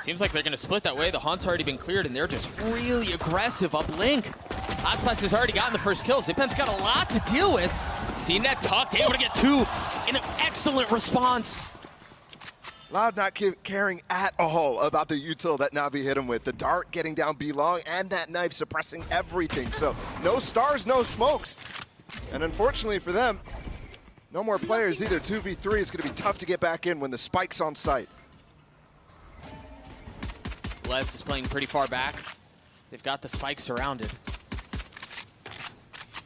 Seems like they're going to split that way. The Haunt's already been cleared, and they're just really aggressive up link. Aspas has already gotten the first kill. Zipan's got a lot to deal with. CNET tucked, able to get two in an excellent response. Loud not caring at all about the util that Navi hit him with. The dart getting down B long and that knife suppressing everything. So no stars, no smokes. And unfortunately for them, no more players either. 2v3 is going to be tough to get back in when the spike's on site. Les is playing pretty far back. They've got the spike surrounded.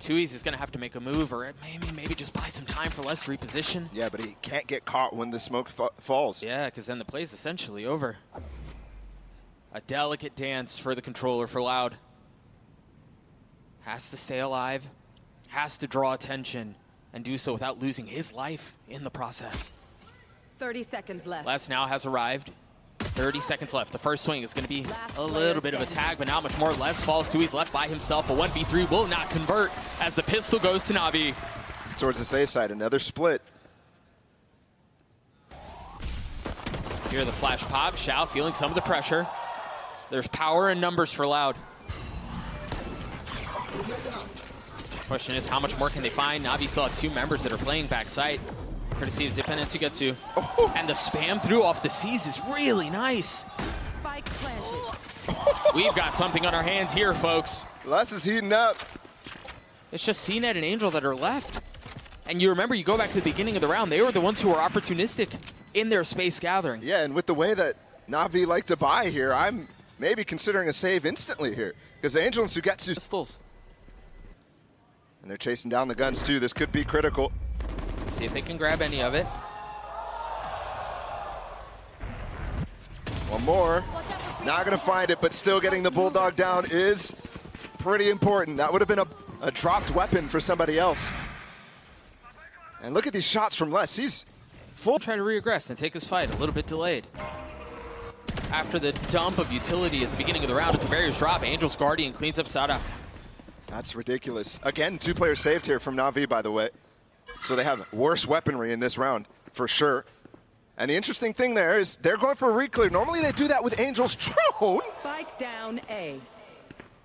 Tui's is going to have to make a move, or maybe just buy some time for Les to reposition. Yeah, but he can't get caught when the smoke falls. Yeah, because then the play's essentially over. A delicate dance for the controller for Loud. Has to stay alive, has to draw attention, and do so without losing his life in the process. 30 seconds left. Les now has arrived. 30 seconds left. The first swing is going to be a little bit of a tag, but not much more. Les falls to, he's left by himself. A 1v3 will not convert as the pistol goes to Navi. Towards the safe side, another split. Here the flash pop. Shao feeling some of the pressure. There's power in numbers for Loud. Question is, how much more can they find? Navi still have two members that are playing backside. Courtesy of Zipan and Tsugetsu. Oh. And the spam through off the C's is really nice. Spike planted. We've got something on our hands here, folks. Les is heating up. It's just CNET and Angel that are left. And you remember, you go back to the beginning of the round, they were the ones who were opportunistic in their space gathering. Yeah, and with the way that Navi like to buy here, I'm maybe considering a save instantly here. Because Angel and Tsugetsu Pistols. And they're chasing down the guns too. This could be critical. Let's see if they can grab any of it. One more. Not going to find it, but still getting the Bulldog down is pretty important. That would have been a dropped weapon for somebody else. And look at these shots from Les. He's full. Try to regress and take his fight, a little bit delayed. After the dump of utility at the beginning of the round, as the barriers drop, Angel's Guardian cleans up Sada. That's ridiculous. Again, two players saved here from Navi, by the way. So they have worse weaponry in this round, for sure. And the interesting thing there is they're going for a re-clear. Normally they do that with Angel's drone. Spike down A.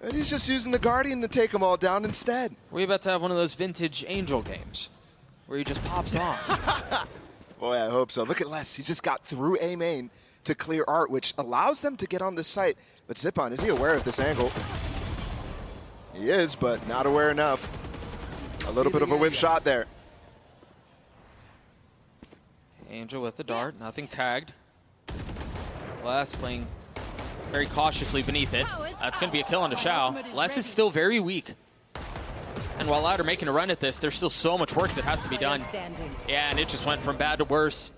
And he's just using the Guardian to take them all down instead. We're about to have one of those vintage Angel games where he just pops off. Boy, I hope so. Look at Les. He just got through A main to clear art, which allows them to get on this site. But Zipan, is he aware of this angle? He is, but not aware enough. A little bit of a whiff shot there. Angel with the dart, nothing tagged. Les playing very cautiously beneath it. That's going to be a kill onto Shao. Les is still very weak. And while Loud are making a run at this, there's still so much work that has to be done. Yeah, and it just went from bad to worse.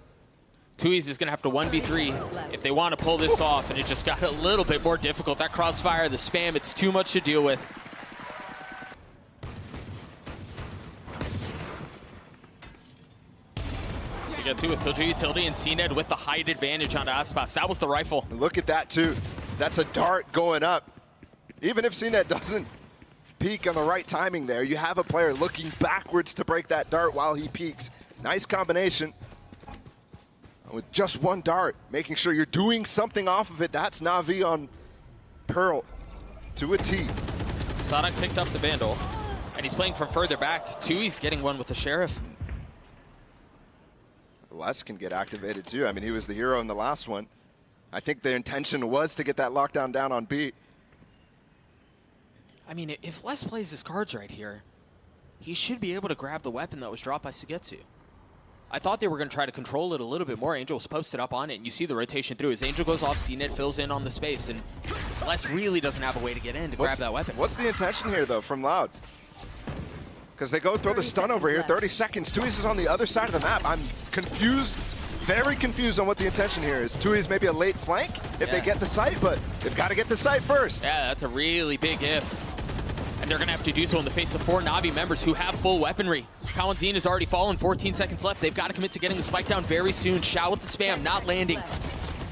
Tui's is going to have to 1v3 if they want to pull this off, and it just got a little bit more difficult. That crossfire, the spam, it's too much to deal with. Get to with Killjoy utility and CNET with the height advantage onto Aspas. That was the rifle. Look at that too. That's a dart going up. Even if CNET doesn't peek on the right timing there, you have a player looking backwards to break that dart while he peeks. Nice combination. With just one dart, making sure you're doing something off of it. That's Navi on Pearl to a T. Sonic picked up the Vandal, and he's playing from further back. Tui's getting one with the Sheriff. Les can get activated too. I mean, he was the hero in the last one. I think the intention was to get that lockdown down on B. I mean, if Les plays his cards right here, he should be able to grab the weapon that was dropped by Sugetsu. I thought they were going to try to control it a little bit more. Angel was posted up on it, and you see the rotation through. As Angel goes off, CNET fills in on the space, and Les really doesn't have a way to get in to grab that weapon. What's the intention here, though, from Loud? Because they go throw the stun over here, 30 seconds. Tui's is on the other side of the map. I'm confused, very confused on what the intention here is. Tui's maybe a late flank if they get the site, but they've got to get the site first. Yeah, that's a really big if. And they're going to have to do so in the face of 4 Navi members who have full weaponry. Kawanzine has already fallen, 14 seconds left. They've got to commit to getting the spike down very soon. Shao with the spam, not landing.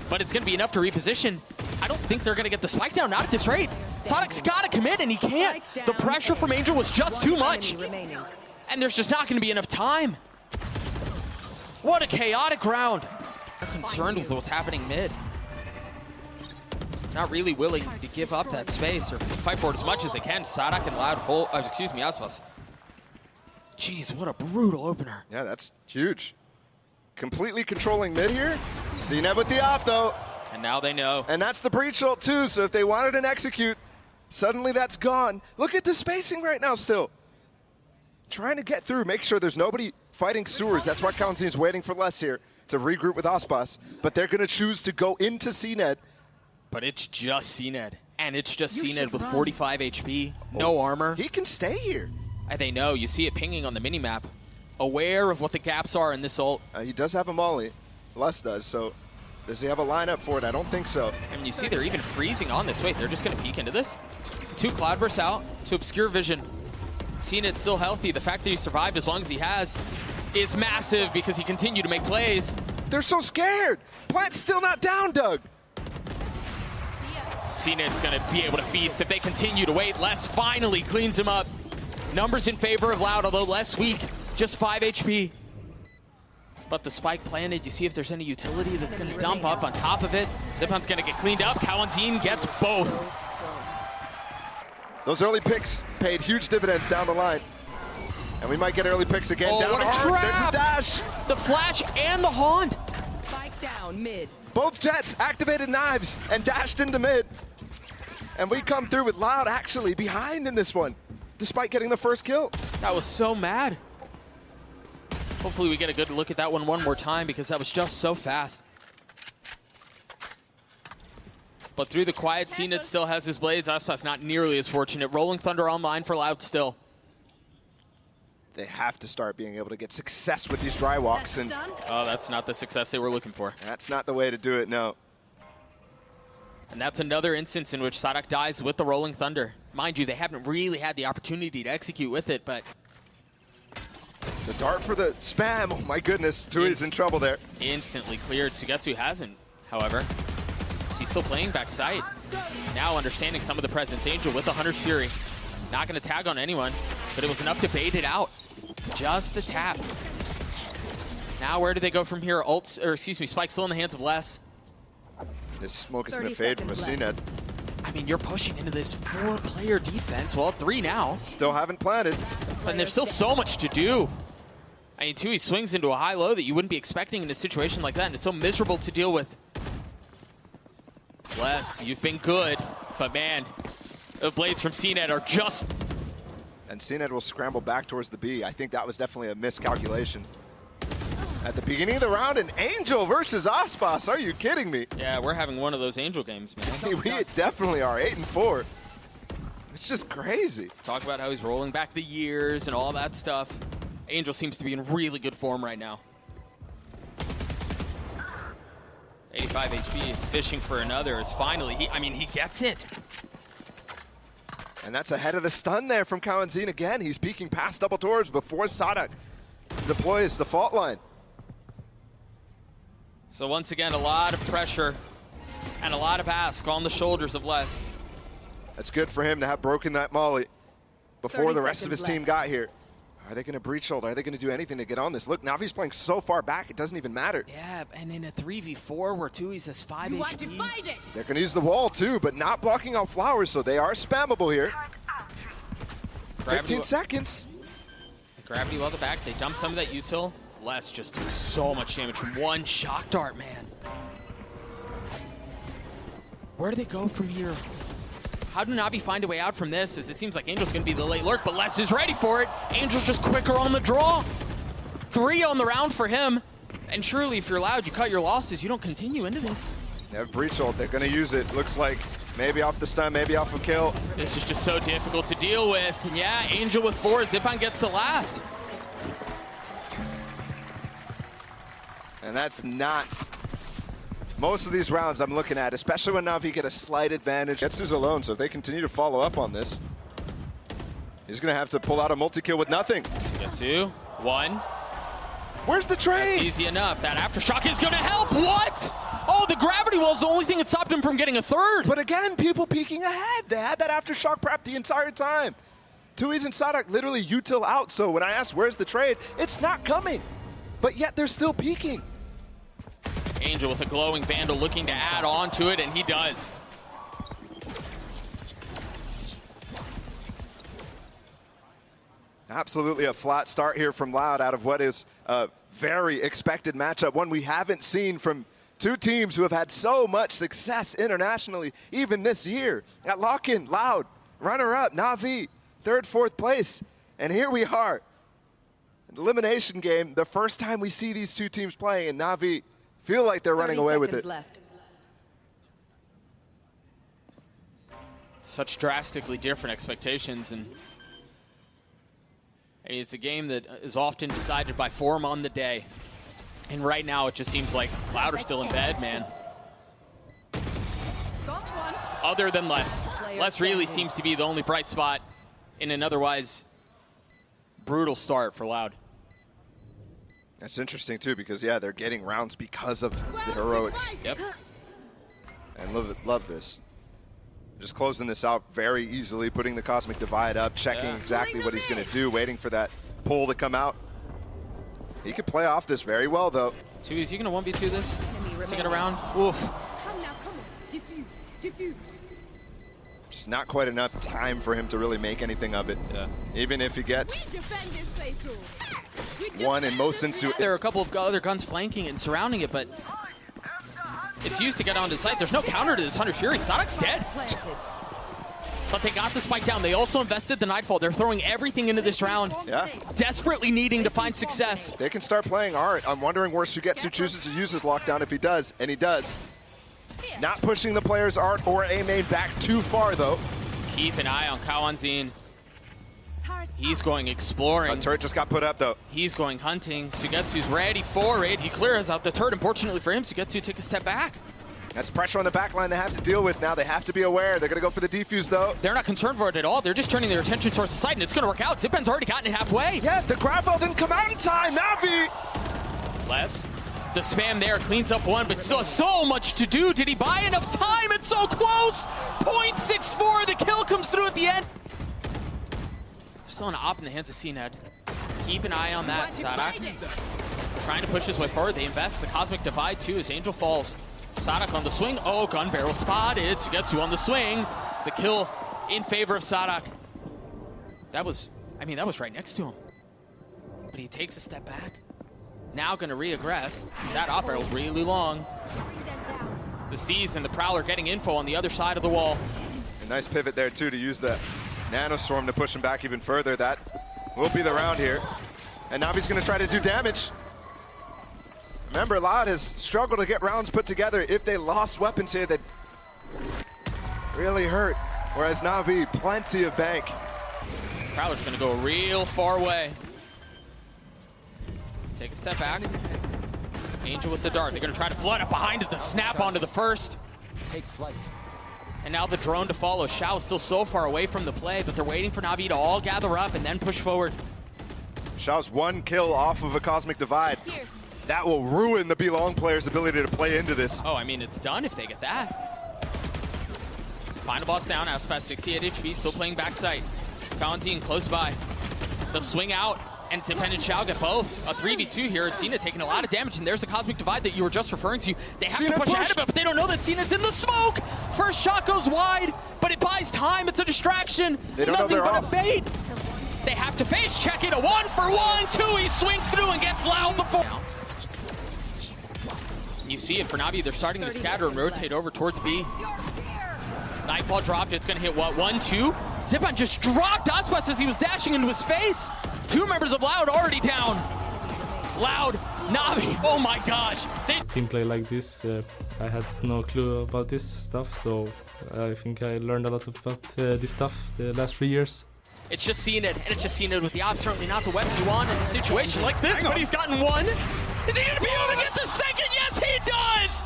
But it's going to be enough to reposition. I don't think they're going to get the spike down, not at this rate. Sonic's got to commit, and he can't. The pressure from Angel was just too much. And there's just not going to be enough time. What a chaotic round. They're concerned with what's happening mid. Not really willing to give up that space or fight for it as much as they can. Sadak and Loud hold, excuse me, Aspas. Jeez, what a brutal opener. Yeah, that's huge. Completely controlling mid here. CNED with the op though. And now they know. And that's the breach ult too, so if they wanted an execute, suddenly that's gone. Look at the spacing right now still. Trying to get through, make sure there's nobody fighting sewers. That's why Kalanzin's waiting for less here to regroup with Aspas. But they're gonna choose to go into CNED. But it's just CNED. And it's just CNED with 45 HP, no armor. He can stay here. And they know, you see it pinging on the minimap. Aware of what the gaps are in this ult. He does have a molly, Les does, so does he have a lineup for it? I don't think so. And you see they're even freezing on this. Wait, they're just gonna peek into this? 2 Cloudbursts out to obscure vision. CNED's still healthy. The fact that he survived as long as he has is massive because he continued to make plays. They're so scared. Plant's still not down, Doug. CNED's gonna be able to feast if they continue to wait. Les finally cleans him up. Numbers in favor of Loud, although less weak, just 5 HP. But the spike planted, you see if there's any utility that's gonna dump up on top of it. Zipan's gonna get cleaned up. Kalanzin gets both. Those early picks paid huge dividends down the line. And we might get early picks again. Oh, down what a hard. trap! There's a dash. The flash and the haunt. Spike down mid. Both Jets activated knives and dashed into mid. And we come through with Loud actually behind in this one, despite getting the first kill. That was so mad. Hopefully we get a good look at that one more time because that was just so fast. But through the quiet, CNED still has his blades. Aspas not nearly as fortunate. Rolling Thunder online for Loud still. They have to start being able to get success with these dry walks, and Oh, that's not the success they were looking for. that's not the way to do it, no. And that's another instance in which Sadak dies with the Rolling Thunder. Mind you, they haven't really had the opportunity to execute with it, but The dart for the spam, oh my goodness, Tui's in trouble there. instantly cleared. Sugetsu hasn't, however. He's still playing backside. Now understanding some of the presence. Angel with the Hunter's Fury. Not going to tag on anyone, but it was enough to bait it out. Just the tap. Now where do they go from here? Ults, or excuse me, Spike still in the hands of Les. This smoke is going 30 to fade from a seconds CNED. I mean, you're pushing into this 4-player defense. Well, 3 now. Still haven't planted. And there's still so much to do. I mean, Tui swings into a high-low that you wouldn't be expecting in a situation like that, and it's so miserable to deal with. Les, you've been good, but man, the blades from CNED are just... And CNED will scramble back towards the B. I think that was definitely a miscalculation. At the beginning of the round, an Angel versus Aspas. Are you kidding me? Yeah, we're having one of those Angel games, man. We definitely are, 8-4. It's just crazy. Talk about how he's rolling back the years and all that stuff. Angel seems to be in really good form right now. 85 HP, fishing for another is finally, he gets it. And that's ahead of the stun there from Kalanzin again. He's peeking past double doors before Sadak deploys the fault line. So once again, a lot of pressure and a lot of ask on the shoulders of Les. That's good for him to have broken that molly before 30 the rest of his seconds team left. got here. Are they going to breach hold? Are they going to do anything to get on this? Look, Navi's playing so far back, it doesn't even matter. Yeah, and in a 3v4 where Tui's has 5 You HP. want to fight it? They're going to use the wall too, but not blocking out flowers, so they are spammable here. 15 seconds. Gravity well the back. They dump some of that util. Les just took so much damage from one shock dart, man. Where do they go from here? How do Navi find a way out from this? As it seems like Angel's going to be the late lurk, but Les is ready for it. Angel's just quicker on the draw. 3 on the round for him. And surely if you're Loud, you cut your losses. You don't continue into this. They have breach hold. They're going to use it. Looks like maybe off the stun, maybe off a kill. This is just so difficult to deal with. And yeah, Angel with 4. Zipan gets the last. And that's not most of these rounds I'm looking at, especially when Navi get a slight advantage. Getsu's alone, so if they continue to follow up on this, he's going to have to pull out a multi-kill with nothing. Get 2, 1. Where's the trade? Easy enough. That aftershock is going to help. What? Oh, the gravity wall is the only thing that stopped him from getting a 3rd. But again, people peeking ahead. They had that aftershock prep the entire time. Tui's and Sadak literally util out, so when I ask where's the trade, it's not coming. But yet they're still peeking. Angel with a glowing Vandal looking to add on to it, and he does. Absolutely a flat start here from Loud out of what is a very expected matchup, one we haven't seen from two teams who have had so much success internationally, even this year. At lock-in, Loud, runner-up, NAVI, third, fourth place. And here we are, an elimination game, the first time we see these two teams playing, and NAVI feel like they're running away with it. Left. Such drastically different expectations, and it's a game that is often decided by form on the day. And right now, it just seems like Loud are still in bed, man. Got one. Other than Les. Les really seems to be the only bright spot in an otherwise brutal start for Loud. That's interesting, too, because, yeah, they're getting rounds because of the heroics. Yep. And love this. Just closing this out very easily, putting the Cosmic Divide up, checking exactly what he's going to do, waiting for that pull to come out. He could play off this very well, though. Two, is he going to 1v2 this? Take it around? Oof. Come now, come on. Diffuse, diffuse. Just not quite enough time for him to really make anything of it. Yeah. Even if he gets Defend this place. one in most instances. There are a couple of other guns flanking and surrounding it, but it's used to get onto site. There's no counter to this Hunter Fury. Sadok's dead. But they got the spike down. They also invested the Nightfall. They're throwing everything into this round. Yeah. Desperately needing to find success. They can start playing Art. I'm wondering where Sugetsu chooses to use his lockdown if he does, and he does. Not pushing the player's Art or A main back too far, though. Keep an eye on Kawanzin. He's going exploring. A turret just got put up, though. He's going hunting. Sugetsu's ready for it. He clears out the turret. Unfortunately for him, Sugetsu took a step back. That's pressure on the back line they have to deal with now. They have to be aware. They're going to go for the defuse, though. They're not concerned for it at all. They're just turning their attention towards the side, and it's going to work out. Zipan's already gotten it halfway. Yeah, the Gravel didn't come out in time. Navi! Les, the spam there cleans up one, but still so much to do. Did he buy enough time? It's so close. 0.64. The kill comes through at the end. Still an op in the hands of CNED. Keep an eye on that, Sadok. Trying to push his way forward. They invest the Cosmic Divide too as Angel falls. Sadok on the swing. Oh, gun barrel spotted. Sugetsu on the swing. The kill in favor of Sadok. That was right next to him. But he takes a step back. Now gonna re-aggress. That op barrel's really long. The Seas and the Prowler getting info on the other side of the wall. A nice pivot there too to use the Nanostorm to push him back even further. That will be the round here. And Navi's gonna try to do damage. Remember, Loud has struggled to get rounds put together. If they lost weapons here, they'd really hurt. Whereas Navi, plenty of bank. Prowler's gonna go real far away. Take a step back. Angel with the dart. They're gonna try to flood up behind it, the snap onto the first. Take flight. And now the drone to follow. Shao's still so far away from the play, but they're waiting for Navi to all gather up and then push forward. Shao's one kill off of a Cosmic Divide. That will ruin the Belong player's ability to play into this. Oh, I mean, it's done if they get that. Final boss down, Aspas 68 HP, still playing backside. Valentine close by. The swing out, and Zipan and Shao get both. A 3v2 here, and Cena taking a lot of damage, and there's the Cosmic Divide that you were just referring to. They have to push ahead of it, but they don't know that Cena's in the smoke! First shot goes wide, but it buys time, it's a distraction. They don't know Nothing they're but off. a fade. They have to face check it, a 1-for-1, 2, he swings through and gets Loud the 4. You see it for Navi, they're starting to scatter and rotate over towards B. Nightfall dropped, it's gonna hit what, 1-2? Zipan just dropped Aspas as he was dashing into his face. Two members of Loud already down. Loud, Navi, oh my gosh. Team play like this, I had no clue about this stuff, so I think I learned a lot about this stuff the last 3 years. It's just CNED, and it's just CNED with the ops, certainly not the weapon you want in a situation like this, but he's gotten one. Is he gonna be able to get the second? Yes, he does!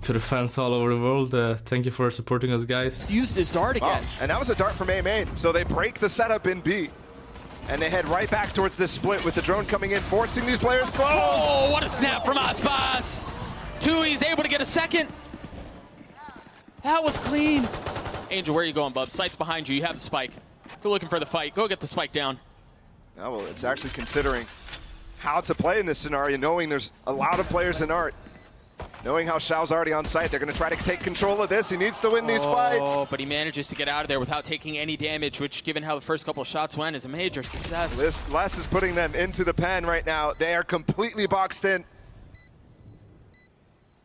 To the fans all over the world, thank you for supporting us, guys. Used his dart again. Oh, and that was a dart from A main. So they break the setup in B. And they head right back towards this split with the drone coming in, forcing these players close. Oh, what a snap from Aspas. He's able to get a second. That was clean. Angel, where are you going, bub? Sight's behind you. You have the spike. Go looking for the fight. Go get the spike down. Oh, well, it's actually considering how to play in this scenario, knowing there's a lot of players in Art. Knowing how Xiao's already on site, they're going to try to take control of this. He needs to win these fights. Oh, but he manages to get out of there without taking any damage, which, given how the first couple of shots went, is a major success. Les is putting them into the pen right now. They are completely boxed in.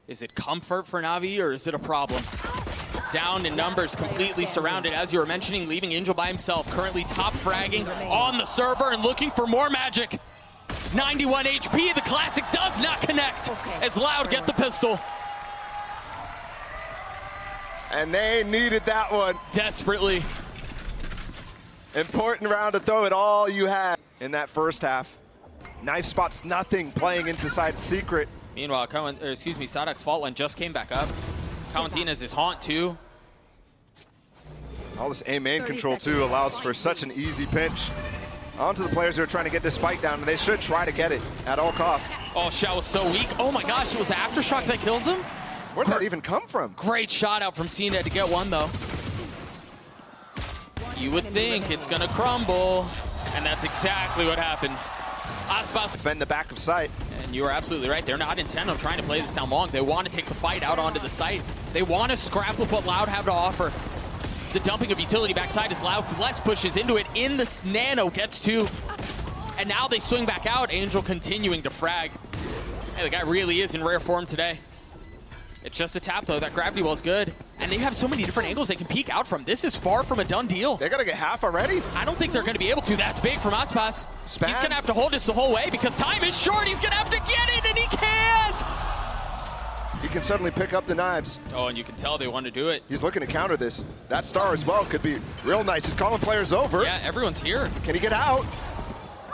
Is it comfort for Navi, or is it a problem? Down in numbers, completely surrounded, as you were mentioning, leaving Angel by himself, currently top fragging on the server and looking for more magic. 91 HP, the classic does not connect as Loud get the pistol. And they needed that one. Desperately. Important round to throw it all you had in that first half. Knife spots nothing, playing into side secret. Meanwhile, Sadok's fault line just came back up. Cowantin has his haunt too. All this A-main control too allows for such an easy pinch. Onto the players who are trying to get this spike down, and they should try to get it at all costs. Oh, Xiao was so weak. Oh my gosh, it was the aftershock that kills him? Where did that even come from? Great shot out from CNET to get one though. You would think it's gonna crumble, and that's exactly what happens. Aspas Defend the back of sight. And you are absolutely right. They're not intent on trying to play this down long. They want to take the fight out onto the site. They want to scrap with what Loud have to offer. The dumping of utility backside is Loud. Les pushes into it. In the nano gets two. And now they swing back out. Angel continuing to frag. Hey, the guy really is in rare form today. It's just a tap, though. That gravity wall's good. And they have so many different angles they can peek out from. This is far from a done deal. They're going to get half already? I don't think they're going to be able to. That's big from Aspas. Span. He's going to have to hold this the whole way because time is short. He's going to have to get it, and he can't! He can suddenly pick up the knives. Oh, and you can tell they want to do it. He's looking to counter this. That star as well could be real nice. He's calling players over. Yeah, everyone's here. Can he get out?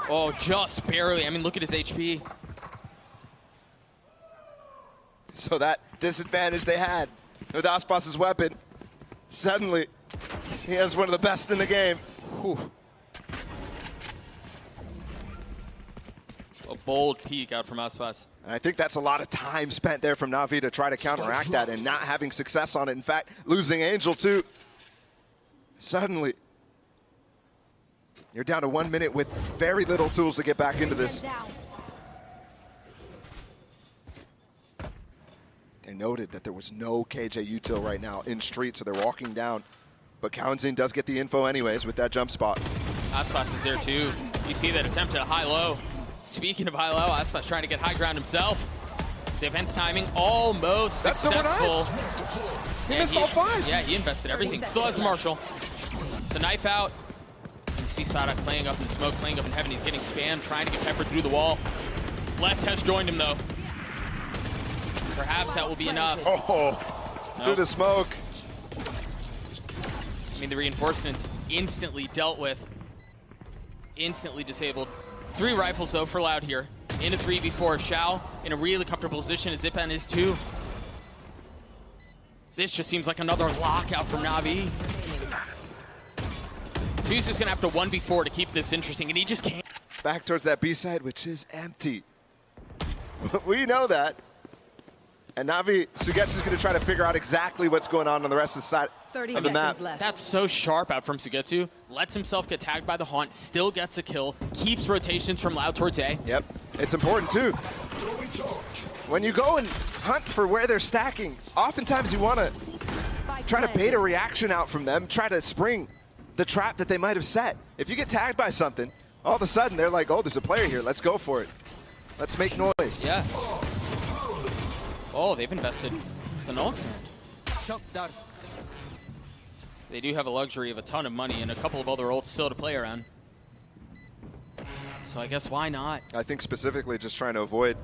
Oh, just barely. I mean, look at his HP. So that disadvantage they had with Aspas's weapon, suddenly he has one of the best in the game. Whew. A bold peek out from Aspas. And I think that's a lot of time spent there from Navi to try to counteract that and not having success on it. In fact, losing Angel too. Suddenly, you're down to 1 minute with very little tools to get back into this. They noted that there was no KJ util right now in street, so they're walking down. But Cowantin does get the info anyways with that jump spot. Aspas is there too. You see that attempt at high-low. Speaking of high-low, Aspas trying to get high ground himself. Savant's timing almost successful. He missed all five. Yeah, he invested everything. Still has the Marshall. The knife out. You see Sadok playing up in the smoke, playing up in heaven. He's getting spammed, trying to get peppered through the wall. Les has joined him though. Perhaps that will be enough. Oh, through the smoke. I mean, the reinforcements instantly dealt with. Instantly disabled. 3 rifles though for Loud here. In a 3v4. Xiao in a really comfortable position as Zipan is too. This just seems like another lockout from Navi. Fuse is gonna have to 1v4 to keep this interesting, and he just can't. Back towards that B side, which is empty. We know that. And Navi, Sugetsu's going to try to figure out exactly what's going on the rest of the side 30 of the map. seconds left. That's so sharp out from Sugetsu. Lets himself get tagged by the Haunt, still gets a kill, keeps rotations from Loud towards A. Yep, it's important too. When you go and hunt for where they're stacking, oftentimes you want to try to bait a reaction out from them, try to spring the trap that they might have set. If you get tagged by something, all of a sudden they're like, oh, there's a player here, let's go for it. Let's make noise. Yeah. Oh, they've invested the null command. They do have a luxury of a ton of money and a couple of other ults still to play around. So I guess why not? I think specifically just trying to avoid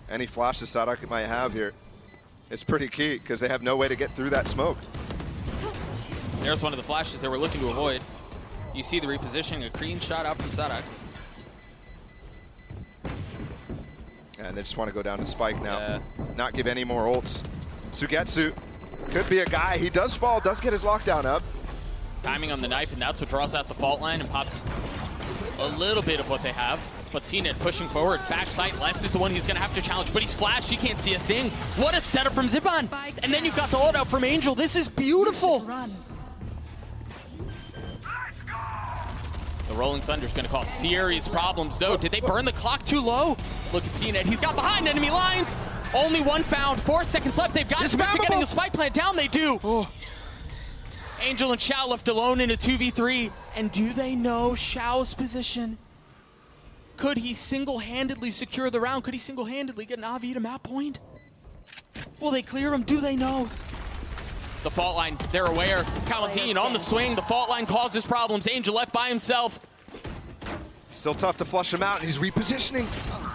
any flashes Sadok might have here is pretty key because they have no way to get through that smoke. There's one of the flashes they were looking to avoid. You see the repositioning, a clean shot out from Sadok. And they just want to go down to Spike now. Not give any more ults. Sugetsu could be a guy. He does fall, does get his lockdown up. Timing on the knife, and that's what draws out the fault line and pops a little bit of what they have. But CNET pushing forward, backside. Les is the one he's going to have to challenge, but he's flashed. He can't see a thing. What a setup from Zipan. And then you've got the ult out from Angel. This is beautiful. The Rolling Thunder's going to cause serious problems, though. Did they burn the clock too low? Look at CNET. He's got behind enemy lines. Only one found. 4 seconds left. They've got to commit to getting the spike plant down. They do. Oh. Angel and Xiao left alone in a 2v3. And do they know Xiao's position? Could he single-handedly secure the round? Could he single-handedly get NAVI to map point? Will they clear him? Do they know? The fault line, they're aware. Calentine on the swing. The fault line causes problems. Angel left by himself. Still tough to flush him out, and he's repositioning.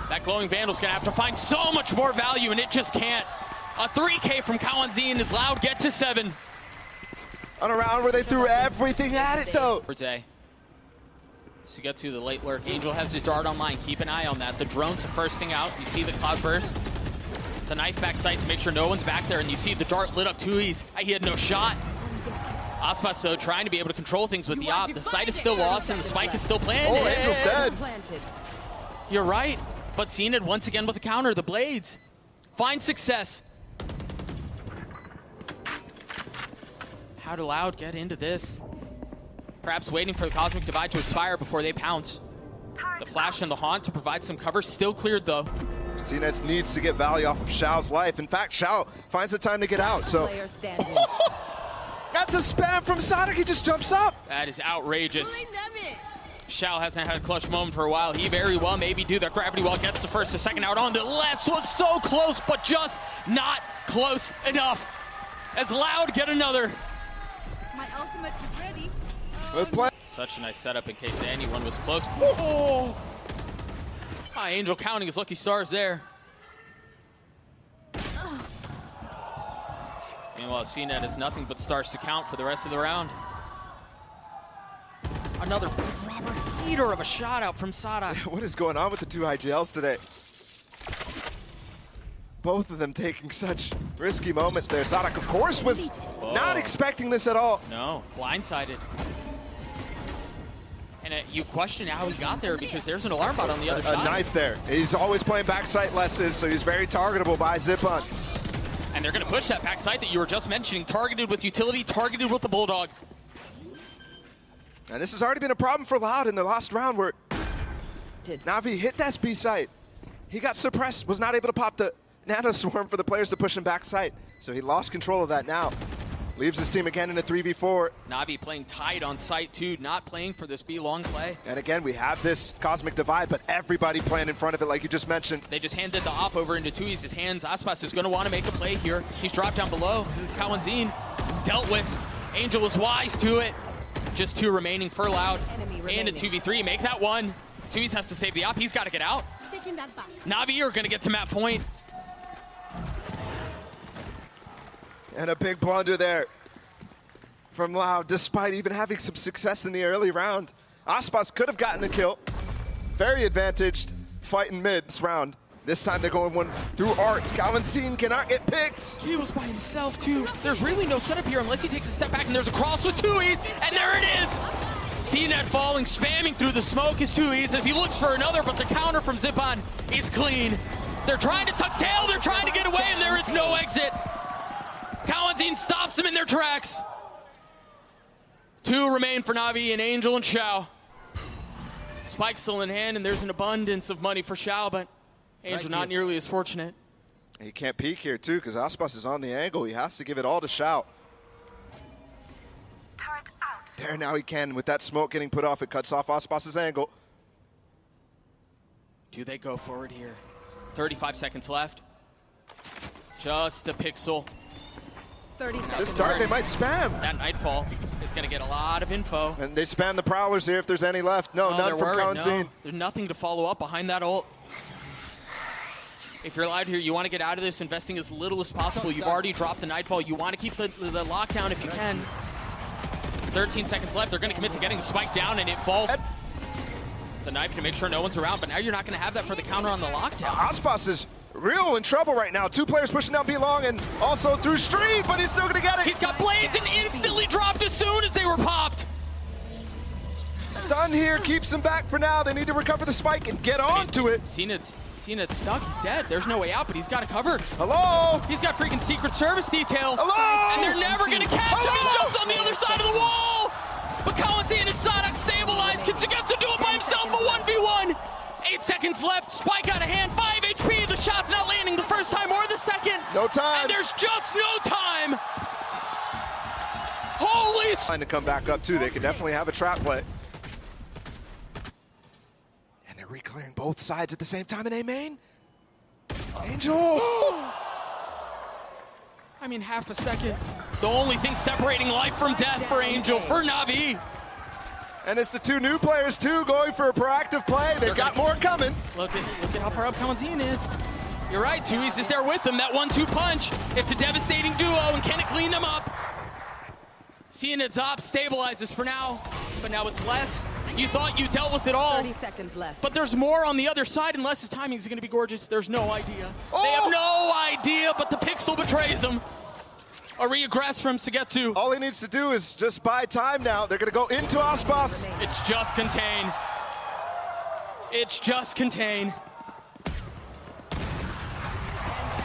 That glowing Vandal's gonna have to find so much more value, and it just can't. A 3K from Calentine is Loud get to 7. On a round where they threw everything at it, though. To get to the late lurk, Angel has his dart online. Keep an eye on that. The drone's the first thing out. You see the cloud burst. The knife back sight to make sure no one's back there, and you see the dart lit up Tui's. He had no shot. Aspas, though, trying to be able to control things with the op. The sight is still lost, and the spike is still planted. Oh, Angel's dead. You're right, but Zenit once again with the counter. The blades find success. How did Loud get into this? Perhaps waiting for the Cosmic Divide to expire before they pounce. The flash and the haunt to provide some cover, still cleared though. CNET needs to get value off of Xiao's life. In fact, Xiao finds the time to get out, so. That's a spam from Sonic, he just jumps up. That is outrageous. Xiao hasn't had a clutch moment for a while. He very well maybe do that gravity wall, gets the first, the second out onto Les. Was so close, but just not close enough. As Loud get another. My ultimate is ready. Good play. Such a nice setup in case anyone was close. Oh! Angel counting his lucky stars there. Meanwhile, CNET has nothing but stars to count for the rest of the round. Another proper heater of a shot out from Sada. What is going on with the two IGLs today? Both of them taking such risky moments there. Sadak, of course, was not expecting this at all. No, blindsided. And you question how he got there because there's an alarm bot on the other side. A knife there. He's always playing backside Les's, so he's very targetable by Zipon. And they're going to push that backside that you were just mentioning. Targeted with utility, targeted with the Bulldog. And this has already been a problem for Loud in the last round where Navi hit that B site. He got suppressed, was not able to pop the Nano Swarm for the players to push him backside. So he lost control of that now. Leaves his team again in a 3v4. Navi playing tight on site too, not playing for this B long play. And again, we have this Cosmic Divide, but everybody playing in front of it like you just mentioned. They just handed the op over into Tui's hands. Aspas is going to want to make a play here. He's dropped down below. Kawanzin dealt with. Angel was wise to it. Just 2 remaining for Loud. And a 2v3, make that 1. Tui's has to save the op, he's got to get out. Taking that back. Navi are going to get to map point. And a big blunder there from Loud, despite even having some success in the early round. Aspas could have gotten a kill. Very advantaged fighting mid this round. This time they're going one through Arts. Calvin cannot get picked. He was by himself too. There's really no setup here unless he takes a step back, and there's a cross with Tui's, and there it is! CNET falling, spamming through the smoke is Tui's as he looks for another, but the counter from Zipon is clean. They're trying to tuck tail, they're trying to get away, and there is no exit. Kawanzin stops him in their tracks. 2 remain for Navi and Angel and Xiao. Spike still in hand, and there's an abundance of money for Xiao, but Angel not nearly as fortunate. He can't peek here too, because Aspas is on the angle. He has to give it all to Xiao. There now he can. With that smoke getting put off, it cuts off Aspas's angle. Do they go forward here? 35 seconds left. Just a pixel. 30 seconds. This start, they might spam. That Nightfall is going to get a lot of info. And they spam the Prowlers here if there's any left. No, none from Kawanzin. No, there's nothing to follow up behind that ult. If you're allowed here, you want to get out of this investing as little as possible. You've already dropped the Nightfall. You want to keep the lockdown if you can. 13 seconds left. They're going to commit to getting the spike down, and it falls. The knife to make sure no one's around, but now you're not going to have that for the counter on the lockdown. Aspas is real in trouble right now. 2 players pushing down B-Long and also through Street, but he's still going to get it. He's got blades and instantly dropped as soon as they were popped. Stun here keeps him back for now. They need to recover the spike and get onto it. Zenit's stuck. He's dead. There's no way out, but he's got it covered. Hello? He's got freaking Secret Service detail. Hello? And they're never going to catch him. He's just on the other side of the wall. But Kawanzin and Sadak stabilized. Gets to do it by himself, a 1v1. 8 seconds left. Spike out of hand. 5 HP. The shot's not landing the first time or the second. No time. And there's just no time. Holy. Trying to come back up too. They could definitely have a trap play. And they're re-clearing both sides at the same time in A main. Angel. I mean, half a second. The only thing separating life from death for Angel, for Navi. And it's the two new players too going for a proactive play. They've got more coming. Look at how far up Kawanzin is. You're right, Tui's is there with them. That 1-2 punch. It's a devastating duo, and can it clean them up? Seeing it's up, stabilizes for now, but now it's less. You thought you dealt with it all. 30 seconds left. But there's more on the other side, and Les's timing is going to be gorgeous. There's no idea. They have no idea, but the pixel betrays them. A regress from Sugetsu. All he needs to do is just buy time now. They're going to go into Aspas. It's just contain. It's just contain.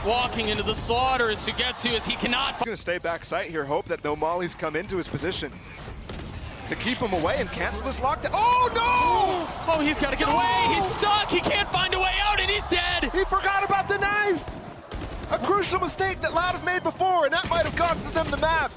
Walking into the slaughter is Sugetsu as he cannot. He's going to stay back sight here, hope that no mollies come into his position to keep him away and cancel this lockdown. Oh no! Oh, he's got to get away. He's stuck. He can't find a way out, and he's dead. He forgot about the knife. A crucial mistake that Loud have made before, and that might have costed them the map.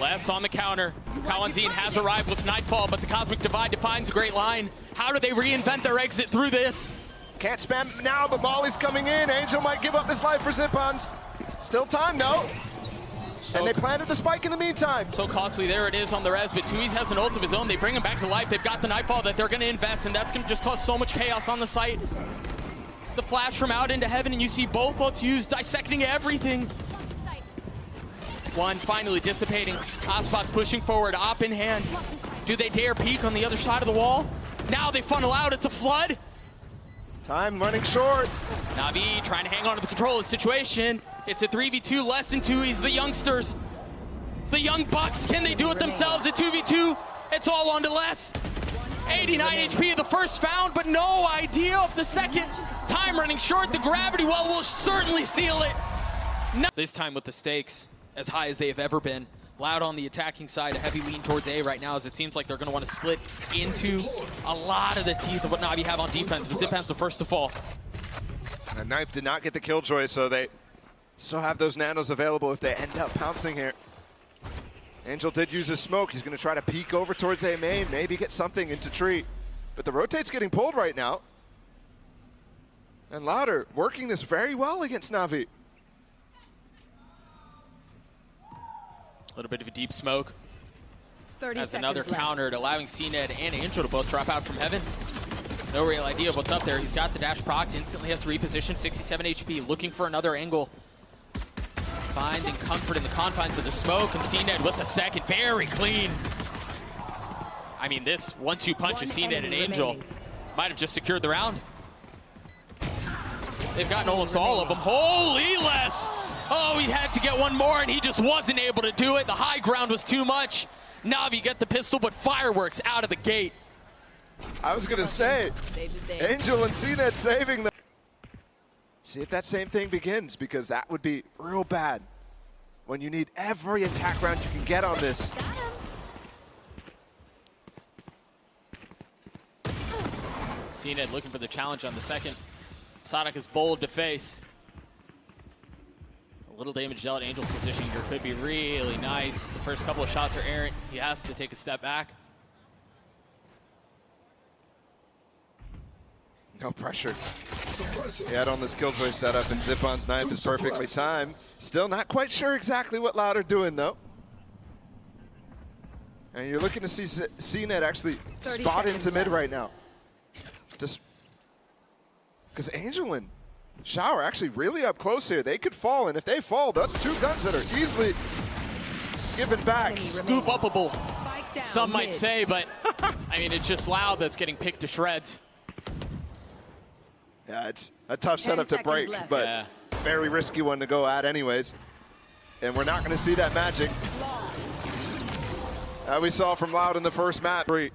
Les on the counter. Kawanzin has arrived with Nightfall, but the Cosmic Divide defines a great line. How do they reinvent their exit through this? Can't spam now, but Molly's coming in. Angel might give up his life for Zip-Ons. Still time, though. And they planted the spike in the meantime. So costly, there it is on the res, but Tui's has an ult of his own. They bring him back to life. They've got the Nightfall that they're going to invest, and that's going to just cause so much chaos on the site. The flash from out into heaven, and you see both ults used, dissecting everything. One finally dissipating. Aspas pushing forward, op in hand. Do they dare peek on the other side of the wall? Now they funnel out, it's a flood. Time running short. Navi trying to hang on to the control of the situation. It's a 3v2, less than 2. He's the youngsters. The young bucks, can they do it themselves at 2v2? It's all on to Les. 89 HP, the first found, but no idea of the second. Time running short, the gravity well will certainly seal it. No. This time with the stakes as high as they have ever been. Loud on the attacking side, a heavy lean towards A right now as it seems like they're going to want to split into a lot of the teeth of what Navi have on defense, but Zip-On's the first to fall. And Knife did not get the killjoy, so they still have those nanos available if they end up pouncing here. Angel did use his smoke. He's going to try to peek over towards A main, maybe get something into tree. But the rotate's getting pulled right now. And Louder working this very well against Navi. A little bit of a deep smoke. 30 As seconds another left. countered, allowing CNED and Angel to both drop out from heaven. No real idea of what's up there. He's got the dash procced, instantly has to reposition, 67 HP, looking for another angle. Finding comfort in the confines of the smoke, and CNED with the second, very clean. I mean, this 1-2 punch of CNED and Angel might have just secured the round. They've gotten almost all of them. Holy Les! Oh, he had to get one more, and he just wasn't able to do it. The high ground was too much. Navi get the pistol, but fireworks out of the gate. I was going to say, Angel and CNED saving them. See if that same thing begins, because that would be real bad when you need every attack round you can get on this. CNED looking for the challenge on the second. Sonic is bold to face. A little damage dealt. Angel's positioning here could be really nice. The first couple of shots are errant. He has to take a step back. No pressure. He had on this killjoy setup, and Zip-On's knife is perfectly timed. Still not quite sure exactly what Loud are doing, though. And you're looking to see CNED actually spot into mid right now. Just because Angel and Shower actually really up close here. They could fall, and if they fall, that's two guns that are easily given back. Scoop-upable, Spike down some might mid. say, but I mean, it's just Loud that's getting picked to shreds. Yeah, it's a tough setup to break, left. but Yeah. very risky one to go at anyways. And we're not going to see that magic that we saw from Loud in the first map. And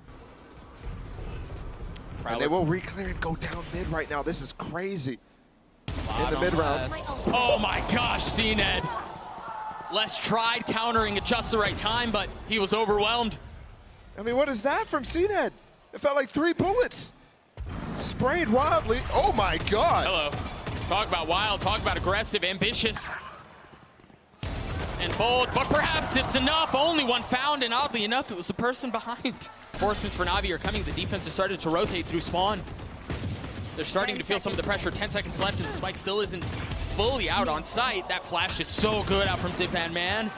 they will re-clear and go down mid right now. This is crazy. In the mid round. Oh my gosh, CNED. Les tried countering at just the right time, but he was overwhelmed. I mean, what is that from CNED? It felt like 3 bullets. sprayed wildly. Oh my God. Hello. Talk about wild, talk about aggressive, ambitious, and bold, but perhaps it's enough. Only one found, and oddly enough, it was the person behind. Reinforcements for Navi are coming. The defense has started to rotate through spawn. They're starting to feel some of the pressure. 10 seconds left, and the spike still isn't fully out on sight. That flash is so good out from Zipan, man.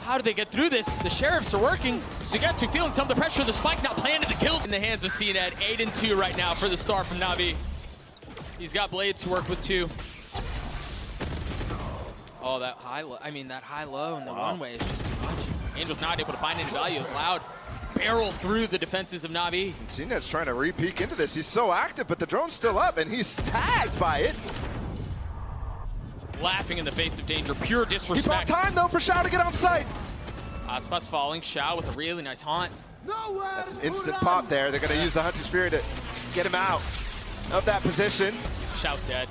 How do they get through this? The sheriffs are working. Sugetsu feeling some of the pressure. The spike not planted. The kills in the hands of CNED. 8-2 right now for the star from Navi. He's got blades to work with too. Oh, that high-low. I mean, that high-low and the one-way is just too much. Angel's not able to find any value. It's Loud. Barrel through the defenses of Navi. CNED's trying to re-peek into this. He's so active, but the drone's still up, and he's tagged by it. Laughing in the face of danger. Pure disrespect. He bought time, though, for Xiao to get on site. Aspas falling. Xiao with a really nice haunt. That's an instant pop there. They're going to use the Hunter's Fury to get him out of that position. Xiao's dead.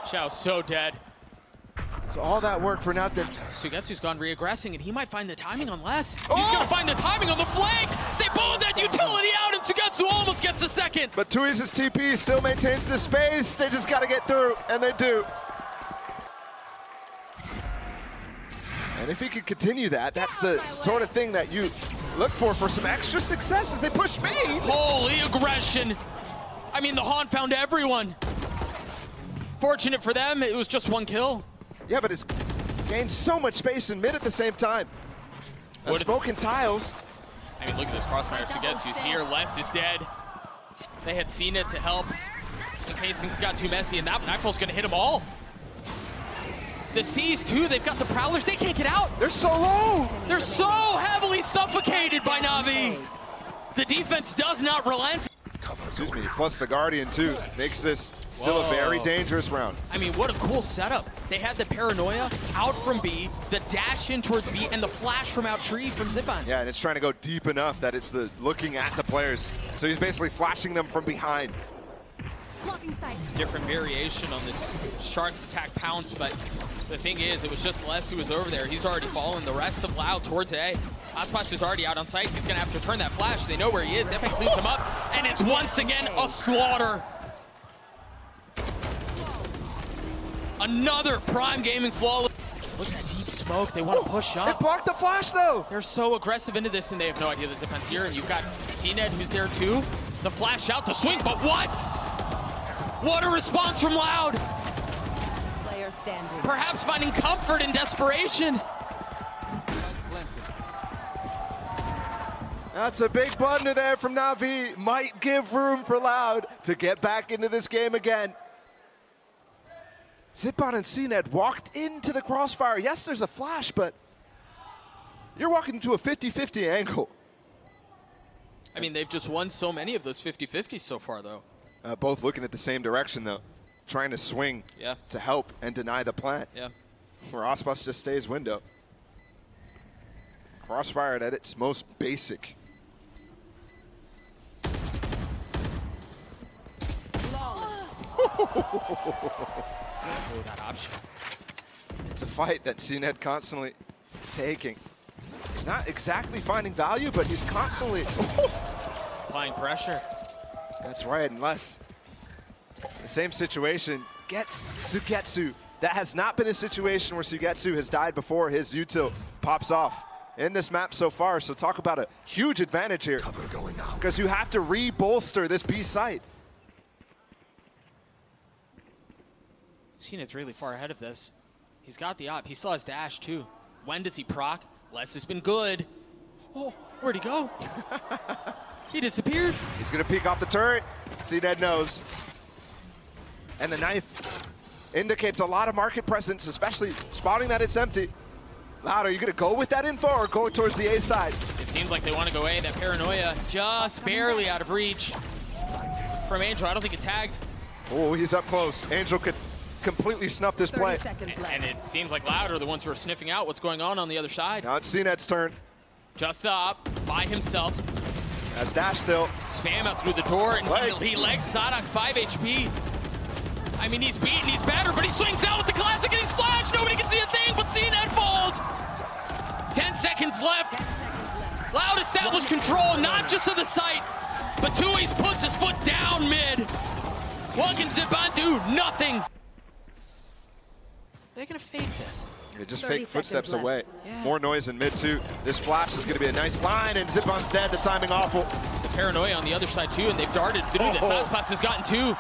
Xiao's so dead. So all that work for nothing. Sugetsu's gone re-aggressing, and he might find the timing on Les. He's going to find the timing on the flank. They bowled that utility out, and Sugetsu almost gets a second. But Tui's TP still maintains the space. They just got to get through, and they do. And if he could continue that, that's the sort of thing that you look for some extra success as they push me. Holy aggression. I mean, the haunt found everyone. Fortunate for them, it was just one kill. Yeah, but it's gained so much space in mid at the same time. Smoking tiles. I mean, look at this crossfire. Sugetsu's here. Les is dead. They had seen it to help in case things got too messy, and that Nightfall's going to hit them all. The Seas, too, they've got the Prowlers. They can't get out. They're so low. They're so heavily suffocated by Navi. The defense does not relent. Excuse me, plus the Guardian, too. Makes this still a very dangerous round. I mean, what a cool setup. They had the Paranoia out from B, the dash in towards B, and the flash from out tree from Zipan. Yeah, and it's trying to go deep enough that it's the looking at the players. So he's basically flashing them from behind. It's different variation on this Sharks attack pounce, but the thing is, it was just Les who was over there. He's already fallen. The rest of Loud towards A. Aspas is already out on site. He's gonna have to turn that flash. They know where he is. Epic cleans him up, and it's once again a slaughter. Another Prime Gaming flawless. Look at that deep smoke. They want to push up. It blocked the flash, though. They're so aggressive into this, and they have no idea that Zipan's here. And you've got CNED who's there too. The flash out to swing, but what? What a response from Loud. Player standing. Perhaps finding comfort in desperation. That's a big blunder there from Navi. Might give room for Loud to get back into this game again. Zipan and CNED walked into the crossfire. Yes, there's a flash, but you're walking into a 50-50 angle. I mean, they've just won so many of those 50-50s so far, though. Both looking at the same direction, though. Trying to swing to help and deny the plant. Yeah. Where Aspas just stays window. Crossfire at its most basic. Oh, that option. It's a fight that CNED constantly taking. He's not exactly finding value, but he's constantly applying pressure. That's right, unless the same situation gets Sugetsu. That has not been a situation where Sugetsu has died before his util pops off in this map so far. So talk about a huge advantage here. Cover going out. Because you have to re-bolster this B site. CNED's really far ahead of this. He's got the op. He still has dash, too. When does he proc? Les has been good. Oh, where'd he go? He disappeared. He's going to peek off the turret. CNED knows. And the knife indicates a lot of market presence, especially spotting that it's empty. Loud, are you going to go with that info or go towards the A side? It seems like they want to go A. That Paranoia just barely out of reach from Angel. I don't think it tagged. Oh, he's up close. Angel could completely snuff this play. And it seems like Loud are the ones who are sniffing out what's going on the other side. Now it's CNED's turn. Just up by himself. That's dash still. Spam out through the door, and he legged Sadak 5 HP. I mean, he's beaten, he's battered, but he swings out with the classic and he's flashed. Nobody can see a thing, but CNED falls. 10 seconds left. Loud established control, not just of the site, But Tui's puts his foot down mid. What can Zipan do? Nothing. They're gonna fake this. They just 30 fake footsteps seconds away. Yeah. More noise in mid too. This flash is gonna be a nice line, and Zipan's dead. The timing awful. The paranoia on the other side too, and they've darted through this. Aspas has gotten two.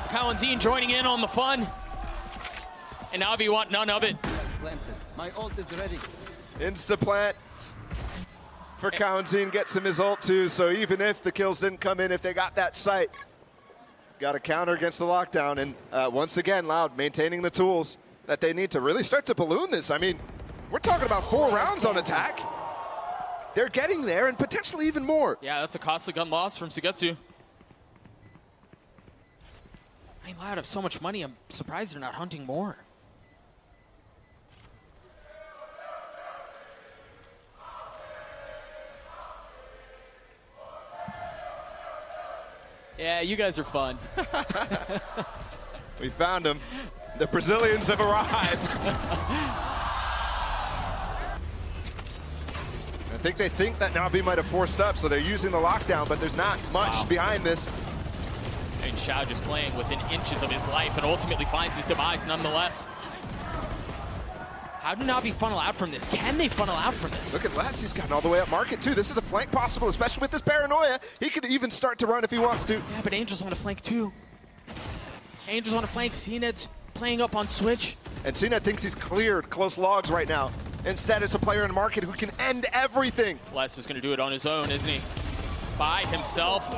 Kawanzin joining in on the fun. And NAVI want none of it. My ult is ready. Insta plant for Kawanzin, gets him his ult too. So even if the kills didn't come in, if they got that sight, got a counter against the lockdown. And once again, Loud maintaining the tools that they need to really start to balloon this. I mean, we're talking about 4 rounds on attack. They're getting there, and potentially even more. Yeah, that's a costly gun loss from Sugetsu. I mean, Loud have so much money, I'm surprised they're not hunting more. Yeah, you guys are fun. We found him. The Brazilians have arrived. I think they think that NAVI might have forced up, so they're using the lockdown, but there's not much behind this. And Xiao just playing within inches of his life and ultimately finds his demise nonetheless. How do NAVI funnel out from this? Can they funnel out from this? Look at Les, he's gotten all the way up market too. This is a flank possible, especially with this paranoia. He could even start to run if he wants to. Yeah, but Angels want to flank too. Angels want to flank. CNED's playing up on Switch. And CNED thinks he's cleared close logs right now. Instead, it's a player in the market who can end everything. Les is going to do it on his own, isn't he? By himself.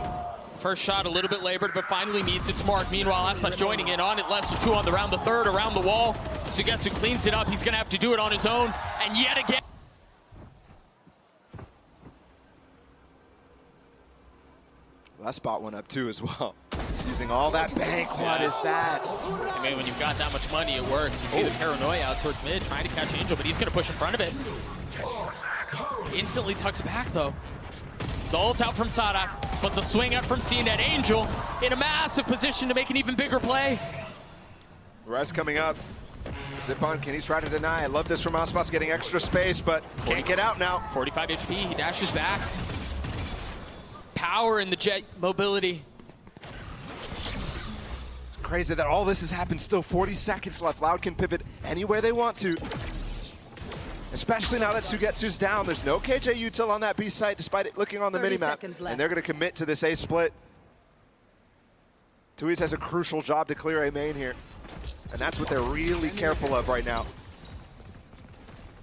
First shot a little bit labored, but finally meets its mark. Meanwhile, Aspas joining in on it. Les with 2 on the round, the third around the wall. Sugetsu cleans it up. He's going to have to do it on his own. And yet again. Les spot one up too as well. He's using all that bank. What is that? I mean, when you've got that much money, it works. You see the paranoia out towards mid, trying to catch Angel, but he's going to push in front of it. Instantly tucks back, though. The ult out from Sadak, but the swing out from CNED. Angel in a massive position to make an even bigger play. Res coming up. Zipan, can he try to deny? I love this from Aspas, getting extra space, but can't get out now. 45 HP, he dashes back. Power in the jet mobility. It's crazy that all this has happened. Still 40 seconds left. Loud can pivot anywhere they want to. Especially now that Sugetsu's down. There's no KJ util on that B site despite it looking on the 30 minimap. seconds left. And they're going to commit to this A split. Tui's has a crucial job to clear A main here. And that's what they're really careful of right now.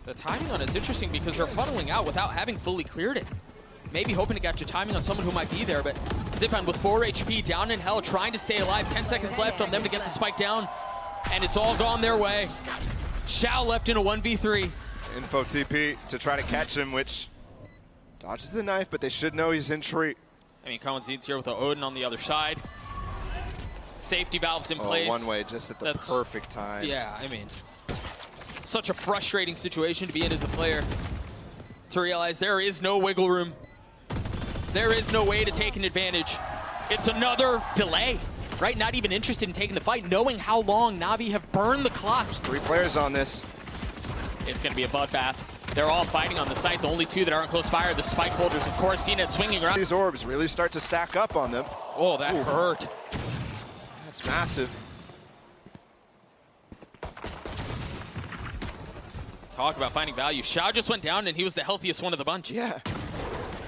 The timing on it's interesting because they're funneling out without having fully cleared it. Maybe hoping to catch a timing on someone who might be there, but Zipan with 4 HP, down in hell, trying to stay alive. 10 seconds left on them to get the spike down, and it's all gone their way. Xiao left in a 1v3. Info TP to try to catch him, which dodges the knife, but they should know he's in tree. I mean, Kawanzin's here with the Odin on the other side. Safety valves in place. One way, just at the perfect time. Yeah, I mean, such a frustrating situation to be in as a player. To realize there is no wiggle room. There is no way to take an advantage. It's another delay, right? Not even interested in taking the fight, knowing how long NAVI have burned the clock. There's 3 players on this. It's going to be a bloodbath. They're all fighting on the site. The only 2 that aren't close by are the spike holders. Of course, CNED swinging around. These orbs really start to stack up on them. Oh, that hurt. That's massive. Talk about finding value. Xiao just went down, and he was the healthiest one of the bunch. Yeah.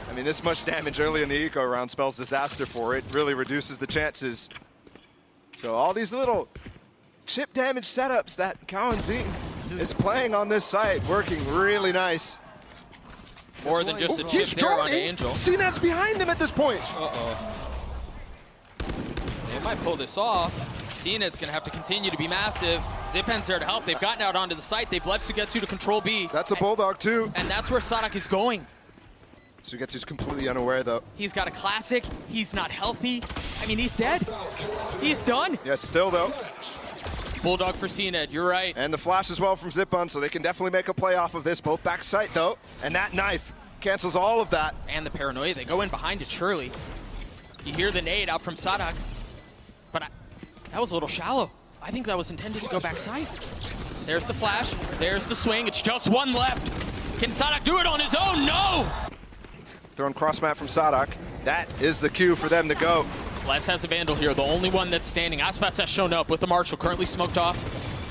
I mean, this much damage early in the eco round spells disaster for it. Really reduces the chances. So all these little chip damage setups that Kawanzin is playing on this site, working really nice. More than just a He's chip there on droning. Angel. CNED's behind him at this point. Uh-oh. They might pull this off. CNED's going to have to continue to be massive. Zipan's there to help. They've gotten out onto the site. They've left Sugetsu to control B. That's a Bulldog too. And that's where Sadak is going. Sugetsu's completely unaware though. He's got a classic. He's not healthy. I mean, he's dead. He's done. Yeah, still though. Bulldog for CNED, you're right. And the flash as well from Zipan, so they can definitely make a play off of this. Both back sight though. And that knife cancels all of that. And the paranoia, they go in behind it, surely. You hear the nade out from Sadak. But that was a little shallow. I think that was intended to go backside. There's the flash. There's the swing. It's just 1 left. Can Sadak do it on his own? No! Throwing cross map from Sadak. that is the cue for them to go. Les has a Vandal here, the only one that's standing. Aspas has shown up with the Marshall, currently smoked off.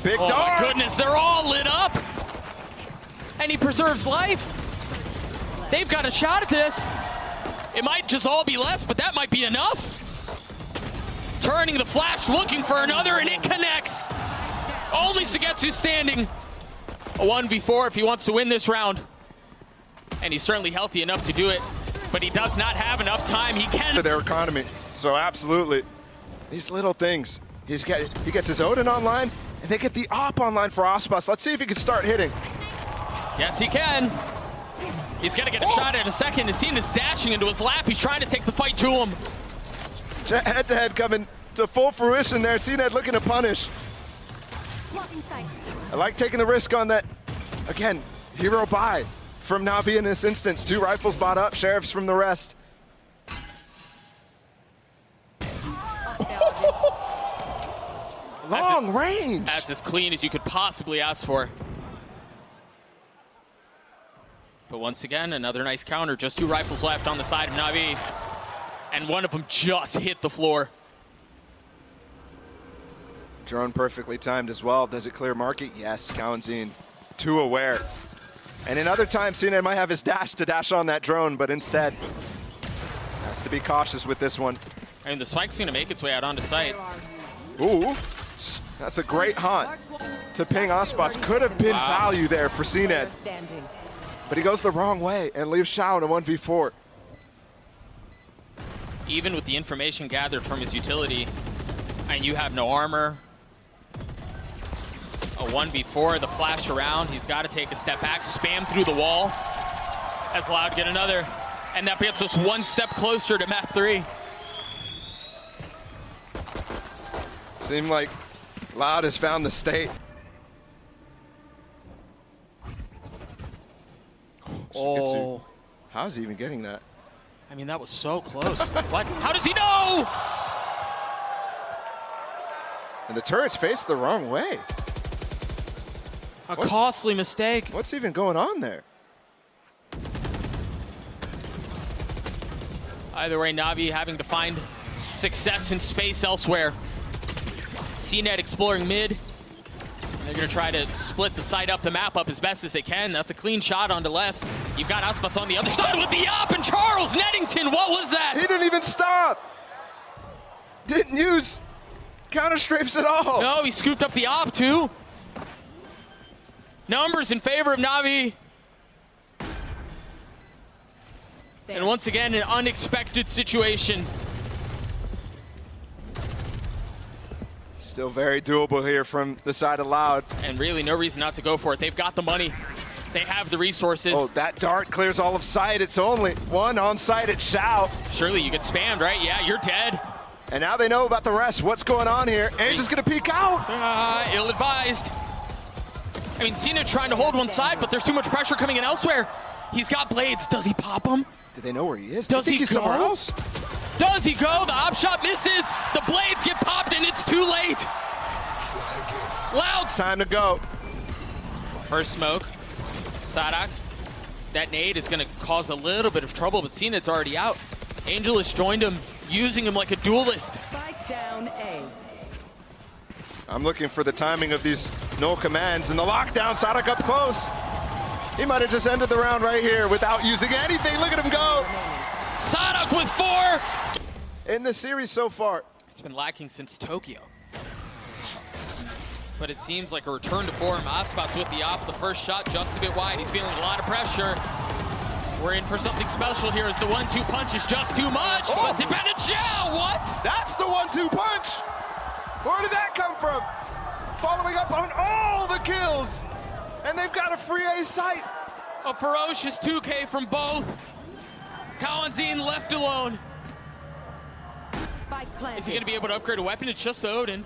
Big Oh dart! my goodness, they're all lit up! And he preserves life. They've got a shot at this. It might just all be Les, but that might be enough. Turning the flash, looking for another, and it connects. Only Sugetsu standing. A 1v4 if he wants to win this round. And he's certainly healthy enough to do it, but he does not have enough time. He can. To their economy. So absolutely, these little things. He gets his Odin online, and they get the op online for Aspas. Let's see if he can start hitting. Yes, he can. He's gonna get a shot at a second. Sined's dashing into his lap. He's trying to take the fight to him. Head-to-head coming to full fruition there. Sined looking to punish. I like taking the risk on that. Again, hero buy from Navi in this instance. 2 rifles bought up, sheriffs from the rest. Long range. That's as clean as you could possibly ask for. But once again, another nice counter. Just 2 rifles left on the side of Navi. And one of them just hit the floor. Drone perfectly timed as well. Does it clear market? Yes, Kawanzin too aware. And in other times, Sined might have his dash to dash on that drone, but instead has to be cautious with this one. I mean, the spike's gonna make its way out onto site. Ooh, that's a great hunt to ping Aspas. Could have been value there for Sined, but he goes the wrong way and leaves Shao in a 1v4. Even with the information gathered from his utility, and you have no armor, a 1v4, the flash around, he's got to take a step back, spam through the wall, as Loud get another, and that gets us 1 step closer to map 3. Seemed like Loud has found the state. Oh. How is he even getting that? I mean, that was so close. What? How does he know? And the turret's faced the wrong way. A costly mistake. What's even going on there? Either way, Navi having to find success in space elsewhere. CNET exploring mid. They're going to try to split the site up, the map up as best as they can. That's a clean shot onto Les. You've got Aspas on the other side with the op, and Charles Nettington, what was that? He didn't even stop. Didn't use counter strafes at all. No, he scooped up the op too. Numbers in favor of Navi. And once again, an unexpected situation. Still very doable here from the side of Loud. And really no reason not to go for it. They've got the money. They have the resources. Oh, that dart clears all of sight. It's only one on site at Shao. Surely you get spammed, right? Yeah, you're dead. And now they know about the rest. What's going on here? Angel's gonna peek out. Ill-advised. I mean, Cena trying to hold one side, but there's too much pressure coming in elsewhere. He's got blades. Does he pop them? Do they know where he is? Does he he's go? somewhere else? Does he go? The op shot misses. The blades get popped, and it's too late. Loud. Time to go. First smoke. Sadak. That nade is going to cause a little bit of trouble, but Cenat's already out. Angel has joined him, using him like a duelist. Spike down A. I'm looking for the timing of these no commands and the lockdown. Sadak up close. He might have just ended the round right here without using anything. Look at him go. Sadak with 4. In the series so far. It's been lacking since Tokyo. But it seems like a return to form. Aspas with the op, the first shot just a bit wide. He's feeling a lot of pressure. We're in for something special here as the 1-2 punch is just too much. Oh. What's it been a chow? What? That's the 1-2 punch. Where did that come from? Following up on all the kills. And they've got a free A site. A ferocious 2K from both. Kawanzin left alone. Spike planted. Is he going to be able to upgrade a weapon? It's just Odin.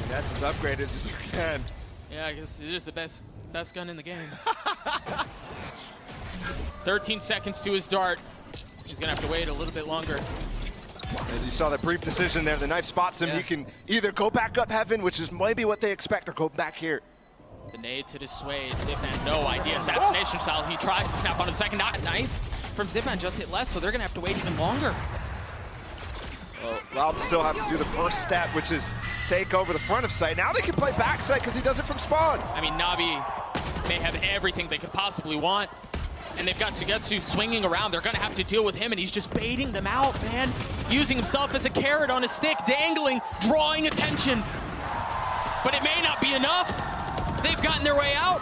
That's as upgraded as you can. Yeah, I guess it is the best gun in the game. 13 seconds to his dart. He's going to have to wait a little bit longer. And you saw that brief decision there. The knife spots him. Yeah. He can either go back up heaven, which is maybe what they expect, or go back here. The nade to dissuade. Zip had no idea. Assassination style. He tries to snap on the second knife. from Zipman just hit less, so they're gonna have to wait even longer. Well, Loud still have to do the first step, which is take over the front of site. Now they can play backside because he does it from spawn. I mean, Navi may have everything they could possibly want, and they've got Sugetsu swinging around. They're gonna have to deal with him, and he's just baiting them out, man. Using himself as a carrot on a stick, dangling, drawing attention. But it may not be enough. They've gotten their way out.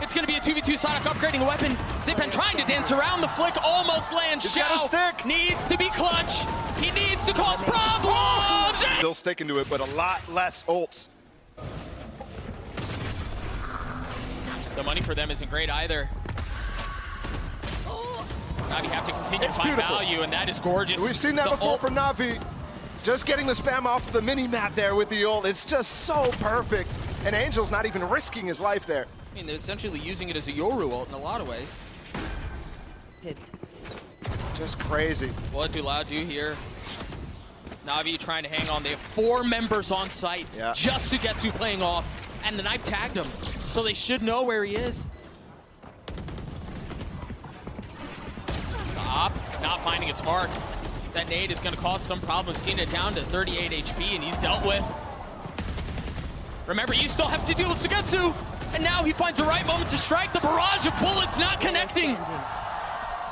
It's gonna be a 2v2 Sonic upgrading a weapon. Zipan trying to dance around the flick, almost lands. He's got a stick. Needs to be clutch. He needs to cause problems. Still sticking to it, but a lot less ults. The money for them isn't great either. Navi have to continue to find beautiful. value, and that is gorgeous. We've seen that The before ult- from Navi. Just getting the spam off the mini-map there with the ult. It's just so perfect. And Angel's not even risking his life there. I mean, they're essentially using it as a Yoru ult in a lot of ways. Just crazy. What do Loud do here? Navi trying to hang on. They have 4 members on site. Yeah. Just Sugetsu playing off. And the knife tagged him. So they should know where he is. The op not finding its mark. That nade is going to cause some problems. Seeing it down to 38 HP, and he's dealt with. Remember, you still have to deal with Sugetsu. And now he finds the right moment to strike. The barrage of bullets not connecting.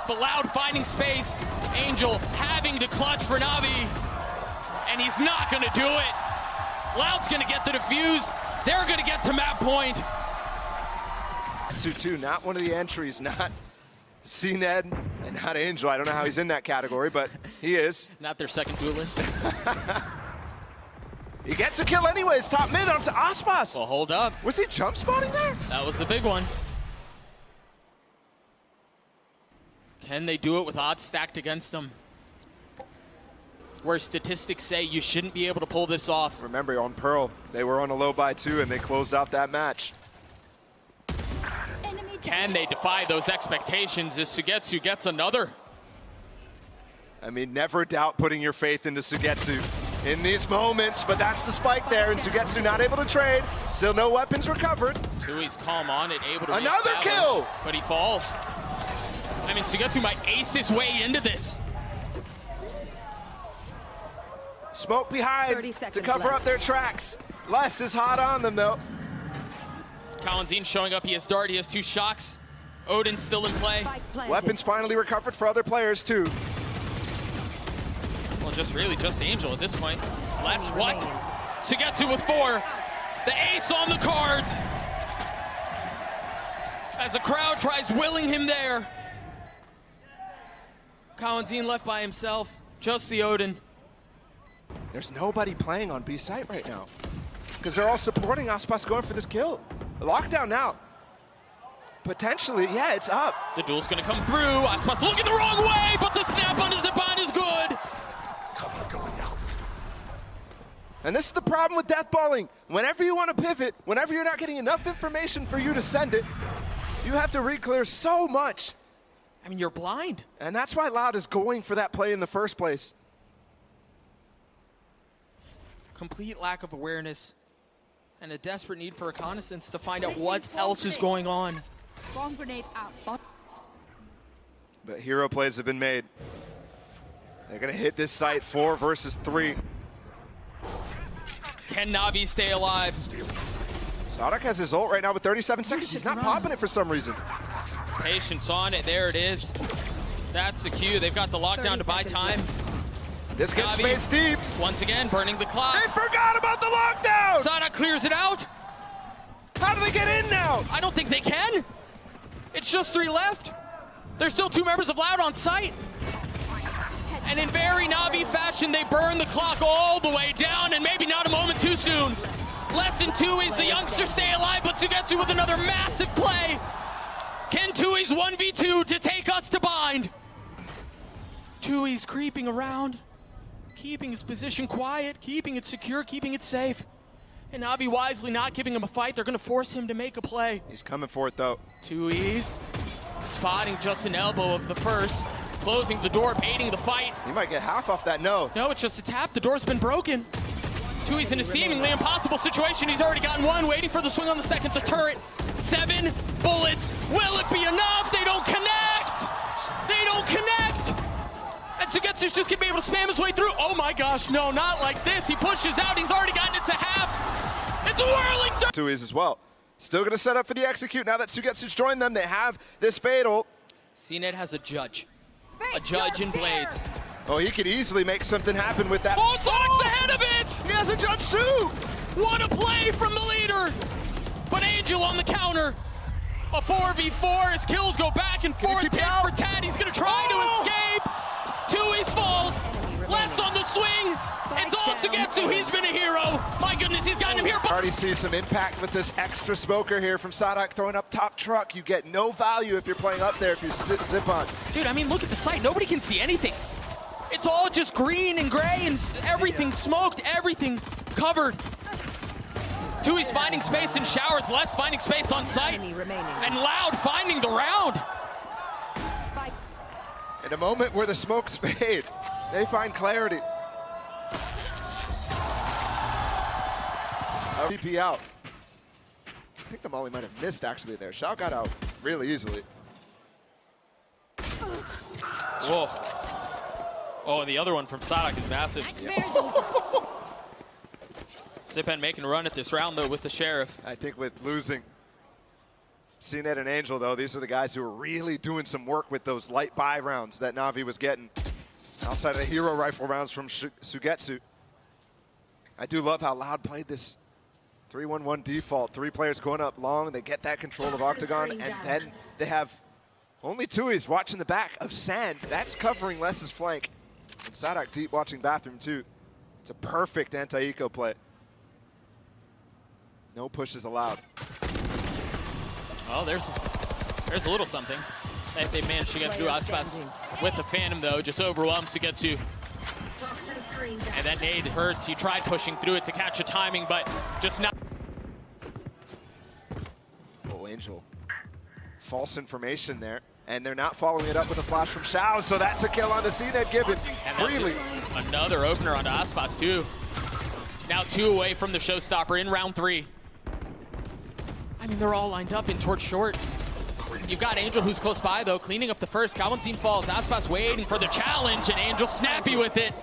But Loud finding space. Angel having to clutch for Navi. And he's not going to do it. Loud's going to get the defuse. They're going to get to map point. Su2, not one of the entries, not CNED and not Angel. I don't know how he's in that category, but he is. Not their second duelist. He gets a kill anyways, top mid onto Aspas. Well, hold up. Was he jump spotting there? That was the big one. Can they do it with odds stacked against them? Where statistics say you shouldn't be able to pull this off. Remember, on Pearl, they were on a low by 2 and they closed out that match. Can they defy those expectations as Sugetsu gets another? I mean, never doubt putting your faith into Sugetsu in these moments, but that's the spike there, and Sugetsu not able to trade. Still no weapons recovered. Tui's calm on it, able to Another reestablish, kill! but he falls. I mean, Sugetsu might ace his way into this. Smoke behind 30 to seconds cover left. up their tracks. Les is hot on them, though. Kalanzine showing up, he has dart, he has 2 shocks. Odin still in play. Weapons finally recovered for other players, too. Well, just Angel at this point. Les, what? Sugetsu with 4. The ace on the cards. As the crowd tries willing him there. Kalanzine left by himself. Just the Odin. There's nobody playing on B site right now because they're all supporting Aspas going for this kill. Lockdown now. Potentially, yeah, it's up. The duel's gonna come through. Aspas looking the wrong way, but the snap on his Zipan is good. Cover going out. And this is the problem with deathballing. Whenever you want to pivot, whenever you're not getting enough information for you to send it, you have to re-clear so much. I mean, you're blind. And that's why Loud is going for that play in the first place. Complete lack of awareness and a desperate need for reconnaissance to find out what else is going on. Bomb grenade out. But hero plays have been made. They're going to hit this site 4 versus 3. Can Navi stay alive? Sadak has his ult right now with 37 seconds. He's not popping it for some reason. Patience on it. There it is. That's the cue. They've got the lockdown to buy time. This gets Navi, space deep. once again, burning the clock. They forgot about the lockdown! Sada clears it out. How do they get in now? I don't think they can. It's just 3 left. There's still 2 members of Loud on site. And in very Navi fashion, they burn the clock all the way down, and maybe not a moment too soon. Less than 2 is the youngster stay alive, but Sugetsu with another massive play. Can Tui's 1v2 to take us to bind. Tui's creeping around, keeping his position quiet, keeping it secure, keeping it safe. And Navi wisely not giving him a fight. They're gonna force him to make a play. He's coming for it, though. Tui's spotting just an elbow of the first, closing the door, baiting the fight. He might get half off that no. No, it's just a tap. The door's been broken. Tui's in a seemingly impossible situation. He's already gotten 1, waiting for the swing on the second. The turret, 7 bullets. Will it be enough? They don't connect. They don't connect! And Sugetsu's just gonna be able to spam his way through. Oh my gosh, no, not like this. He pushes out, he's already gotten it to half. It's a whirling dirt. Tui's as well. Still gonna set up for the execute now that Sugetsu's joined them. They have this fatal. CNED has a judge. A judge in Blades. Oh, he could easily make something happen with that. Oh, Sonic's ahead of it! He has a judge too! What a play from the leader! But Angel on the counter. A 4v4, his kills go back and forth, tit for tat. He's gonna try to escape. Tui's falls. Les on the swing. It's all Sugetsu. He's been a hero. My goodness, he's gotten him here. Already see some impact with this extra smoker here from Sadak throwing up top truck. You get no value if you're playing up there if you zip on. Dude, I mean, look at the site. Nobody can see anything. It's all just green and gray and everything smoked, everything covered. Tui's finding space in showers, Les finding space on site, and Loud finding the round. In a moment where the smokes fade, they find clarity. TP out. I think the molly might have missed actually there. Shao got out really easily. Whoa. Oh, and the other one from Sadak is massive. Zipan making a run at this round though with the Sheriff. I think with losing CNED and Angel though, these are the guys who are really doing some work with those light buy rounds that Navi was getting outside of the hero rifle rounds from Sugetsu. I do love how Loud played this 3-1-1 default. 3 players going up long, they get that control of Octagon, and then they have only Tui's watching the back of Sand. That's covering Les's flank. And Sadak deep watching bathroom too. It's a perfect anti-eco play. No pushes allowed. Oh, there's a little something that they managed to get through. Aspas with the Phantom though, just overwhelms Sugetsu. And that nade hurts. He tried pushing through it to catch a timing, but just not. Oh, Angel. False information there. And they're not following it up with a flash from Shao, so that's a kill on the CNED given freely. Another opener onto Aspas too. Now 2 away from the showstopper in round 3. I mean, they're all lined up in towards short. You've got Angel who's close by though, cleaning up the first. Kawanzin falls, Aspas waiting for the challenge, and Angel snappy with it.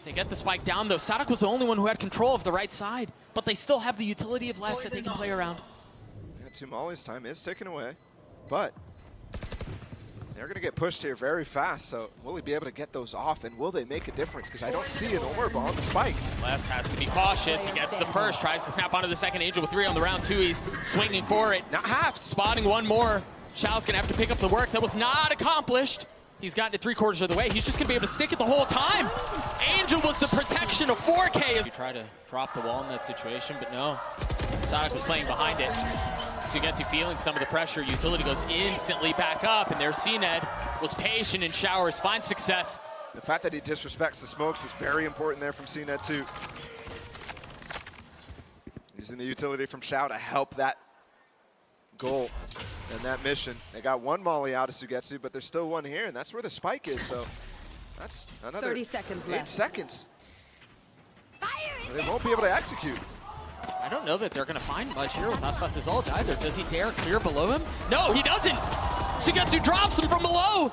They get the spike down though. Sadak was the only one who had control of the right side, but they still have the utility of Les that they can play around. Yeah, Tumali's time is taken away, but they're gonna get pushed here very fast, so will he be able to get those off, and will they make a difference? Because I don't see an orb on the spike. Les has to be cautious. He gets the first, tries to snap onto the second. Angel with 3 on the round. Tui's swinging for it. Not half. Spotting one more. Shao's gonna have to pick up the work that was not accomplished. He's gotten it 3/4 of the way. He's just gonna be able to stick it the whole time. Angel was the protection of 4K. You try to drop the wall in that situation, but no. Sadak was playing behind it. Sugetsu feeling some of the pressure. Utility goes instantly back up, and there's CNED. Was patient in showers, finds success. The fact that he disrespects the smokes is very important there from CNED too. Using the utility from Shao to help that goal and that mission. They got 1 molly out of Sugetsu, but there's still 1 here, and that's where the spike is, so that's another 30 seconds 8 left. seconds. They won't be able to execute. I don't know that they're going to find much here with Aspas' ult either. Does he dare clear below him? No, he doesn't! Sugetsu drops him from below!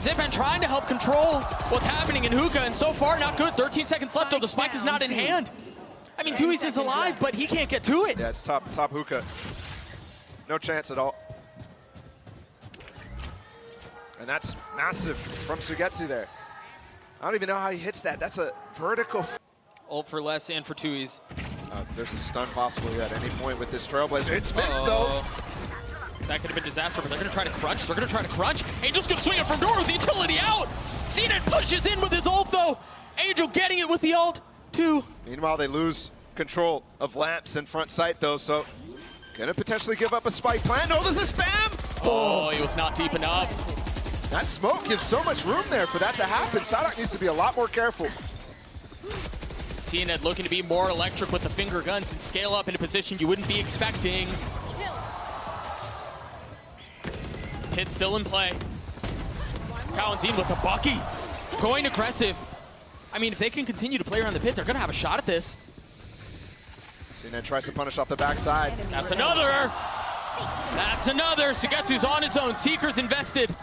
Zipan trying to help control what's happening in Hookah, and so far not good. 13 seconds left, though the spike is not in hand. I mean, Tui's is alive, but he can't get to it. Yeah, it's top Hookah. No chance at all. And that's massive from Sugetsu there. I don't even know how he hits that. That's a vertical. Ult for Les and for Tui's. There's a stun possible here at any point with this Trailblazer. It's missed though. That could have been disaster, but they're going to try to crunch. They're going to try to crunch. Angel's going to swing it from door with the utility out. CNED pushes in with his ult though. Angel getting it with the ult too. Meanwhile, they lose control of lamps in front sight though, so gonna potentially give up a spike plan. No, there's a spam! Oh, he was not deep enough. That smoke gives so much room there for that to happen. Sadak needs to be a lot more careful. CNED looking to be more electric with the finger guns and scale up in a position you wouldn't be expecting. Hit still in play. Kawanzin with a Bucky. Going aggressive. I mean, if they can continue to play around the pit, they're gonna have a shot at this. CNED tries to punish off the backside. That's another! That's another. Sugetsu's on his own. Seeker's invested.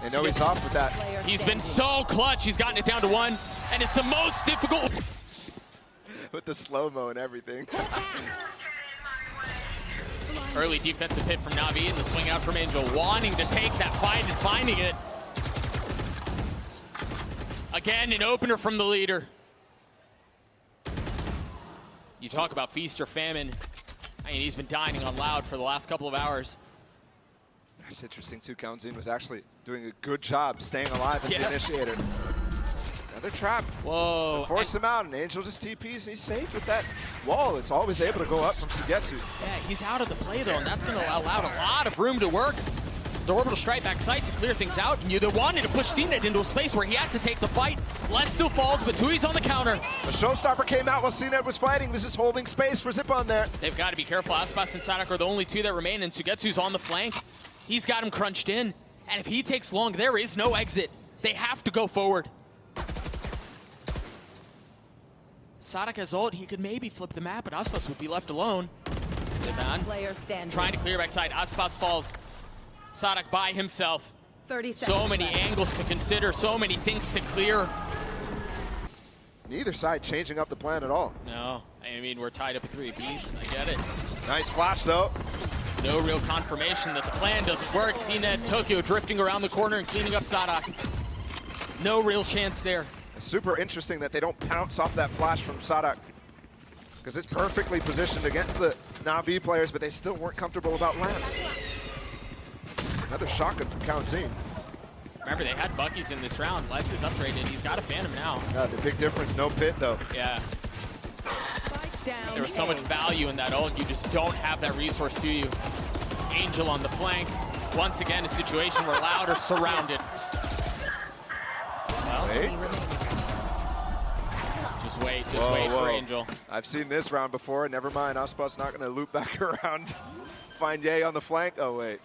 They know he's off with that. He's been so clutch. He's gotten it down to 1, and it's the most difficult. With the slow-mo and everything. Early defensive hit from Navi and the swing out from Angel, wanting to take that fight and finding it. Again, an opener from the leader. You talk about feast or famine. I mean, he's been dining on Loud for the last couple of hours. That's interesting too. Kaunzin was actually doing a good job staying alive as the initiator. Another trap. Whoa. To force him out, and Angel just TPs, and he's safe with that wall. It's always able to go up from Sugetsu. Yeah, he's out of the play though, and that's going to allow Loud a lot of room to work. The orbital strike back sight to clear things out, and you wanted to push CNED into a space where he had to take the fight. Les still falls, but Tui's on the counter. The showstopper came out while CNED was fighting. This is holding space for Zip on there. They've got to be careful. Aspas and Sadak are the only 2 that remain, and Sugetsu's on the flank. He's got him crunched in, and if he takes long, there is no exit. They have to go forward. Sadak has ult. He could maybe flip the map, but Aspas would be left alone. Player standing. Trying to clear backside. Aspas falls. Sadak by himself. 30 seconds So many left. angles to consider, so many things to clear. Neither side changing up the plan at all. No, I mean, we're tied up at 3 apiece. I get it. Nice flash, though. No real confirmation that the plan doesn't work. CNED, Tokyo drifting around the corner and cleaning up Sadak. No real chance there. It's super interesting that they don't pounce off that flash from Sadak, because it's perfectly positioned against the Na'Vi players, but they still weren't comfortable about Lance. Another shotgun from Kaunzin. Remember, they had Bucky's in this round. Les is upgraded. He's got a Phantom now. The big difference, no pit, though. Yeah. Spike down. There was so much value in that ult. You just don't have that resource to you. Angel on the flank. Once again, a situation where Loud are surrounded. Well, Wait. just wait for Angel. I've seen this round before. Never mind, Aspas not going to loop back around. Find Ye on the flank. Oh, wait.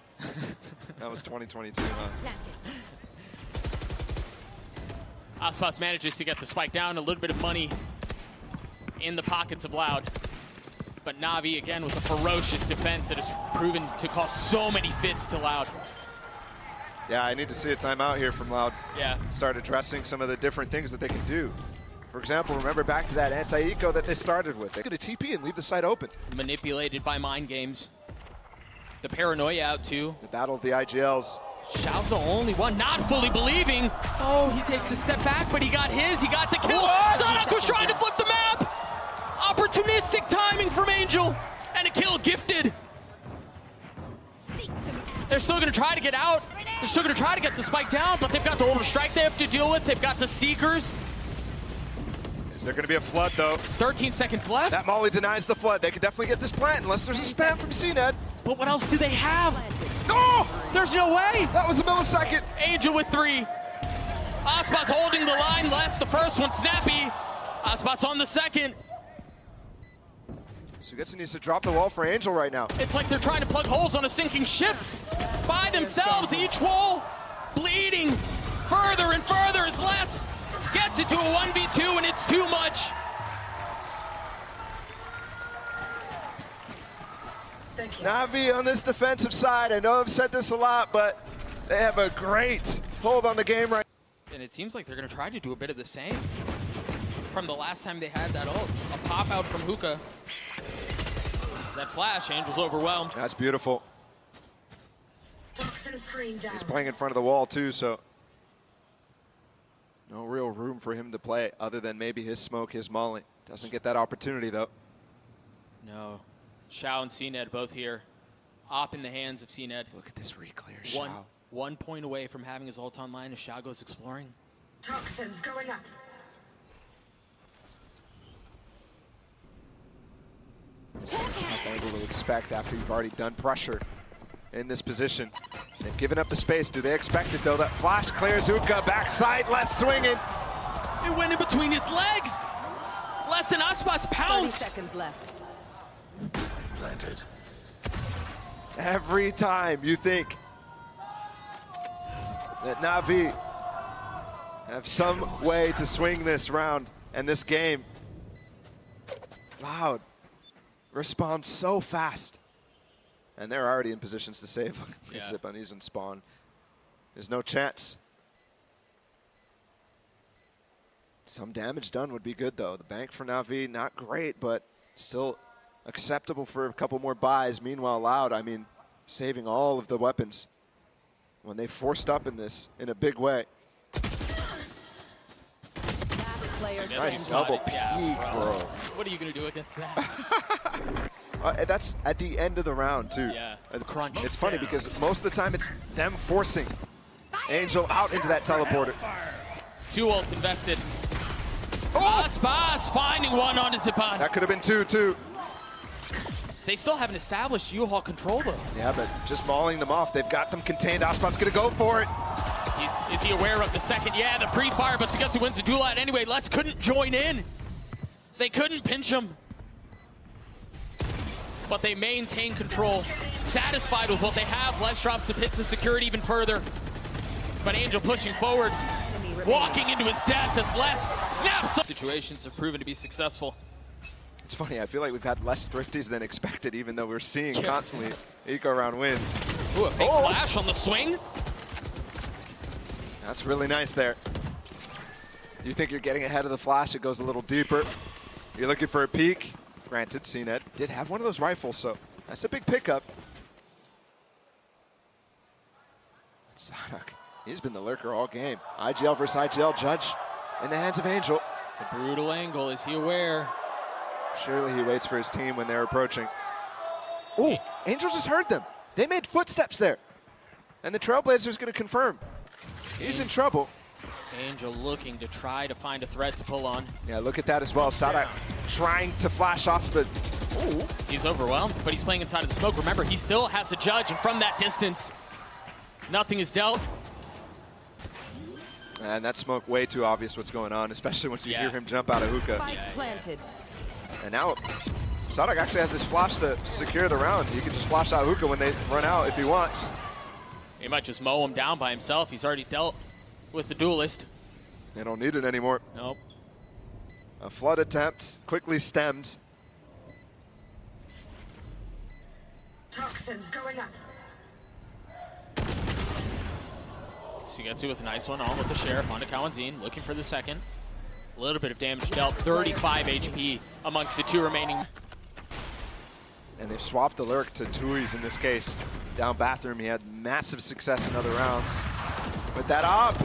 That was 2022, huh? Aspas manages to get the spike down. A little bit of money in the pockets of Loud. But Navi, again, with a ferocious defense that has proven to cause so many fits to Loud. Yeah, I need to see a timeout here from Loud. Yeah. Start addressing some of the different things that they can do. For example, remember back to that anti-eco that they started with. They could have TP and leave the site open. Manipulated by mind games. The paranoia out too. The battle of the IGLs. Xiao's the only one not fully believing. Oh, he takes a step back, but he got his. He got the kill. Sadak was trying to flip the map. Opportunistic timing from Angel. And a kill gifted. They're still going to try to get out. They're still going to try to get the spike down, but they've got the orbital strike they have to deal with. They've got the Seekers. Is there going to be a flood, though? 13 seconds left. That Molly denies the flood. They can definitely get this plant unless there's a spam from CNED. But what else do they have? Oh! There's no way. That was a millisecond. Angel with 3. Aspas holding the line. Les, the first one, snappy. Aspas on the second. Sugetsu needs to drop the wall for Angel right now. It's like they're trying to plug holes on a sinking ship. By themselves, each wall bleeding further and further as Les gets it to a 1v2, and it's too much. Navi on this defensive side, I know I've said this a lot, but they have a great hold on the game right now. And it seems like they're going to try to do a bit of the same from the last time they had that ult. A pop out from Hookah. That flash, Angel's overwhelmed. That's beautiful. He's playing in front of the wall too, so no real room for him to play other than maybe his smoke, his molly. Doesn't get that opportunity though. No. Xiao and CNED both here. Op in the hands of CNED. Look at this reclear, Xiao. One point away from having his ult online as Xiao goes exploring. Toxins going up. This is not able to expect after you've already done pressure in this position. They've given up the space. Do they expect it though? That flash clears Uka, backside, Les swinging. It went in between his legs. Les and Aspas 30 pounce. seconds left. Planted. Every time you think that Navi have some way to swing this round and this game, Loud responds so fast. And they're already in positions to save. Yeah. Zipan, he's in spawn. There's no chance. Some damage done would be good, though. The bank for NAVI, not great, but still acceptable for a couple more buys. Meanwhile, Loud, I mean, saving all of the weapons when they forced up in this in a big way. Player Nice standing. double peek, Yeah, bro. What are you going to do against that? That's at the end of the round, too. Yeah. Crunch. It's funny because most of the time it's them forcing Angel out into that teleporter. 2 ults invested. Oh! Spas finding one onto Zipan. That could have been 2, too. They still haven't established U-Haul control, though. Yeah, but just mauling them off. They've got them contained. Aspas going to go for it. Is he aware of the second? Yeah, the pre-fire, but Sugetsu wins the duel out anyway. Les couldn't join in. They couldn't pinch him. But they maintain control. Satisfied with what they have, Les drops the pit to secure it even further. But Angel pushing forward, walking into his death as Les snaps. Situations have proven to be successful. It's funny, I feel like we've had less thrifties than expected, even though we're seeing constantly eco round wins. Ooh, a fake flash on the swing. That's really nice there. You think you're getting ahead of the flash, it goes a little deeper. You're looking for a peek. Granted, CNED did have one of those rifles, so that's a big pickup. Sadak, he's been the lurker all game. IGL versus IGL, Judge in the hands of Angel. It's a brutal angle, is he aware? Surely he waits for his team when they're approaching. Oh, Angel just heard them. They made footsteps there. And the Trailblazer's going to confirm. He's in trouble. Angel looking to try to find a thread to pull on. Yeah, look at that as well. Sadak trying to flash off the... Ooh. He's overwhelmed, but he's playing inside of the smoke. Remember, he still has a Judge, and from that distance, nothing is dealt. And that smoke way too obvious what's going on, especially once you hear him jump out of hookah. Spike planted. And now Sadak actually has this flash to secure the round. You can just flash out hookah when they run out if he wants. He might just mow him down by himself. He's already dealt with the duelist. They don't need it anymore. Nope. A flood attempt, quickly stemmed. Toxins going up. Sugetsu with a nice one, on with the Sheriff onto Kawanzin, looking for the second. A little bit of damage dealt, 35 HP amongst the 2 remaining. And they've swapped the lurk to Tui's in this case. Down bathroom, he had massive success in other rounds. With that up.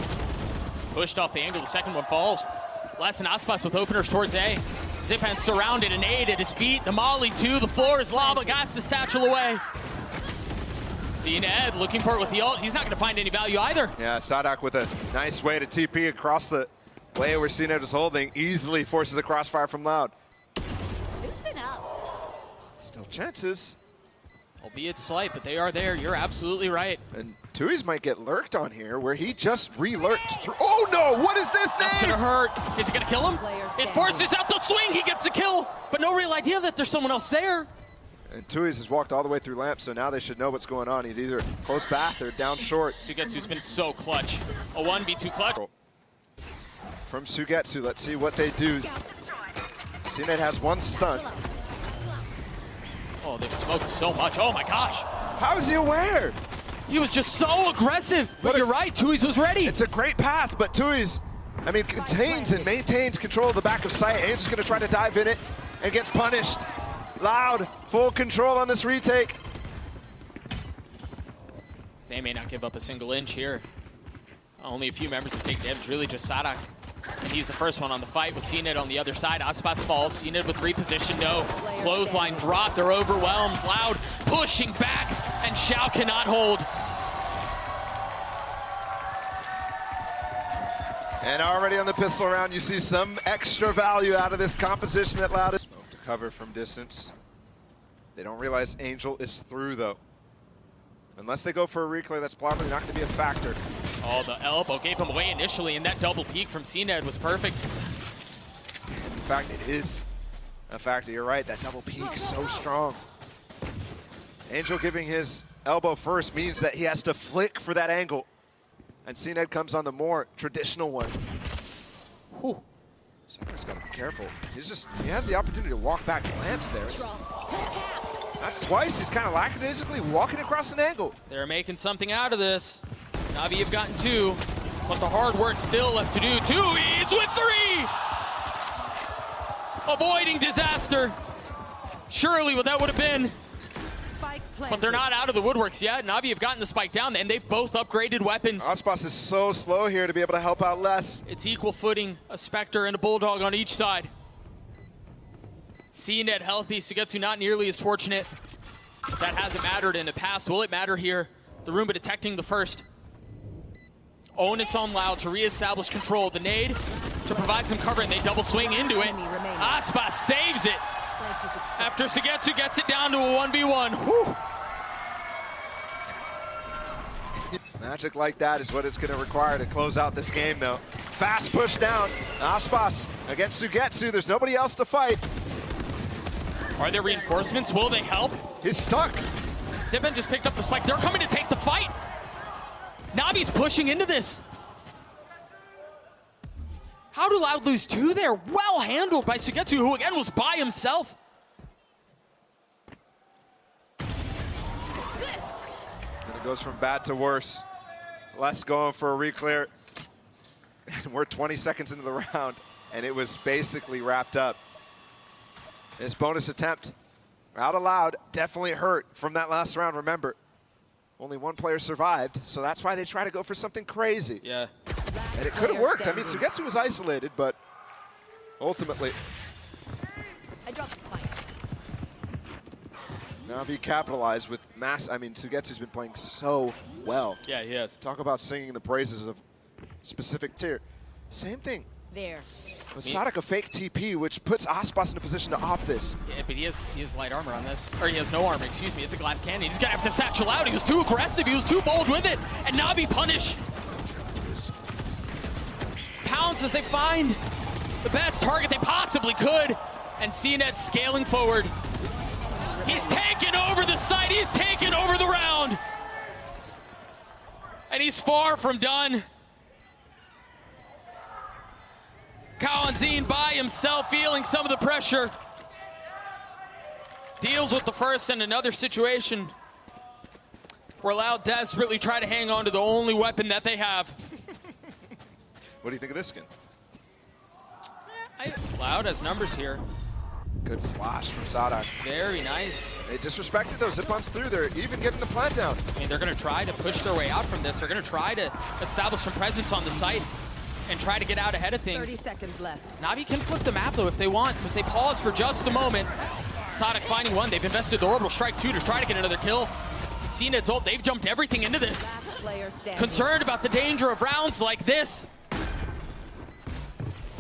Pushed off the angle, the second one falls. Les and Aspas with openers towards A. Zipan surrounded, an aid at his feet. The Molly 2, the floor is lava, got the satchel away. CNED looking for it with the ult. He's not going to find any value either. Yeah, Sadak with a nice way to TP across the way where CNED is holding. Easily forces a crossfire from Loud. Loosen up. Still chances. Albeit slight, but they are there. You're absolutely right. And Tui's might get lurked on here where he just re-lurked through. Oh no, what is this That's name? going to hurt. Is it going to kill him? It forces out the swing. He gets the kill, but no real idea that there's someone else there. And Tui's has walked all the way through lamp, so now they should know what's going on. He's either close bath or down short. Sugetsu's been so clutch. A 1v2 clutch. From Sugetsu, let's see what they do. CNED has one stun. Oh, they've smoked so much. Oh my gosh. How is he aware? He was just so aggressive. But you're right, Tui's was ready. It's a great path, but Tui's, I mean, contains and maintains control of the back of sight. Angel's going to try to dive in it and gets punished. Loud, full control on this retake. They may not give up a single inch here. Only a few members have taken damage, really just Sadak. And he's the first one on the fight with CNED on the other side. Aspas falls, CNED with reposition, no. Clothesline drop, they're overwhelmed. Loud pushing back, and Xiao cannot hold. And already on the pistol round, you see some extra value out of this composition that Loud is. To cover from distance. They don't realize Angel is through, though. Unless they go for a reclay, that's probably not going to be a factor. Oh, the elbow gave him away initially, and that double peek from CNED was perfect. In fact, it is a factor. You're right, that double peak so strong. Angel giving his elbow first means that he has to flick for that angle. And CNED comes on the more traditional one. Whew. Somebody's got to be careful. He has the opportunity to walk back lamps there. That's twice. He's kind of lackadaisically walking across an angle. They're making something out of this. Navi have gotten 2, but the hard work still left to do. 2, he's with 3! Avoiding disaster. Surely what that would have been. Spike planted. But they're not out of the woodworks yet. Navi have gotten the spike down, and they've both upgraded weapons. Aspas is so slow here to be able to help out Les. It's equal footing, a Spectre and a Bulldog on each side. CNET healthy, Sugetsu not nearly as fortunate. That hasn't mattered in the past. Will it matter here? The Roomba detecting the first. Onus on Loud to reestablish control. The nade to provide some cover, and they double swing into it. Aspas saves it after Sugetsu gets it down to a 1v1. Whew. Magic like that is what it's going to require to close out this game, though. Fast push down. Aspas against Sugetsu. There's nobody else to fight. Are there reinforcements? Will they help? He's stuck. Zippen just picked up the spike. They're coming to take the fight. Navi's pushing into this. How do Loud lose 2 there? Well handled by Sugetsu, who again was by himself. And it goes from bad to worse. Les going for a reclear. And we're 20 seconds into the round, and it was basically wrapped up. This bonus attempt, out aloud, definitely hurt from that last round. Remember, only 1 player survived, so that's why they try to go for something crazy. Yeah. And it could have worked. I mean, Sugetsu was isolated, but ultimately, I dropped the spike. Navi capitalized with mass. I mean, Sugetsu's been playing so well. Yeah, he has. Talk about singing the praises of specific tier. Same thing. There. With Sadak a fake TP, which puts Aspas in a position to off this. Yeah, but he has light armor on this. Or he has no armor, excuse me. It's a glass cannon. He's gonna have to satchel out. He was too aggressive. He was too bold with it. And Navi punish. Pounce as they find the best target they possibly could. And CNET scaling forward. He's taken over the site. He's taken over the round. And he's far from done. Kawanzine by himself, feeling some of the pressure. Deals with the first in another situation where Loud desperately try to hang on to the only weapon that they have. What do you think of this skin? Loud has numbers here. Good flash from Sadak. Very nice. They disrespected those zip-ons through there, even getting the plant down. I mean, they're going to try to push their way out from this. They're going to try to establish some presence on the site and try to get out ahead of things. 30 seconds left. Navi can flip the map, though, if they want, because they pause for just a moment. Sadak finding 1. They've invested the orbital strike 2 to try to get another kill. CNET's ult, they've jumped everything into this. Last player standing. Concerned about the danger of rounds like this.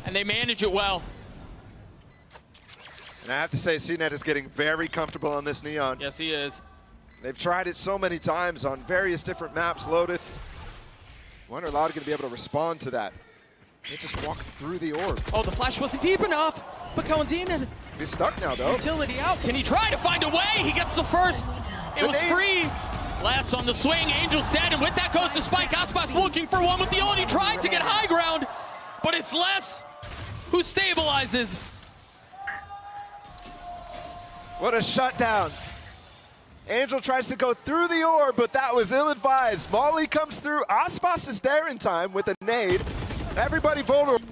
And they manage it well. And I have to say, CNET is getting very comfortable on this Neon. Yes, he is. They've tried it so many times on various different maps loaded. Wonder Loud going to be able to respond to that. They just walked through the orb. Oh, the flash wasn't deep enough. But Kawanzine, He's stuck now, though. utility out. Can he try to find a way? He gets the first. It was free. Last on the swing. Angel's dead, and with that goes the spike. Aspas looking for 1 with the ult. He tried to get high ground, but it's Les who stabilizes. What a shutdown. Angel tries to go through the orb, but that was ill-advised. Molly comes through. Aspas is there in time with a nade. Everybody vulnerable.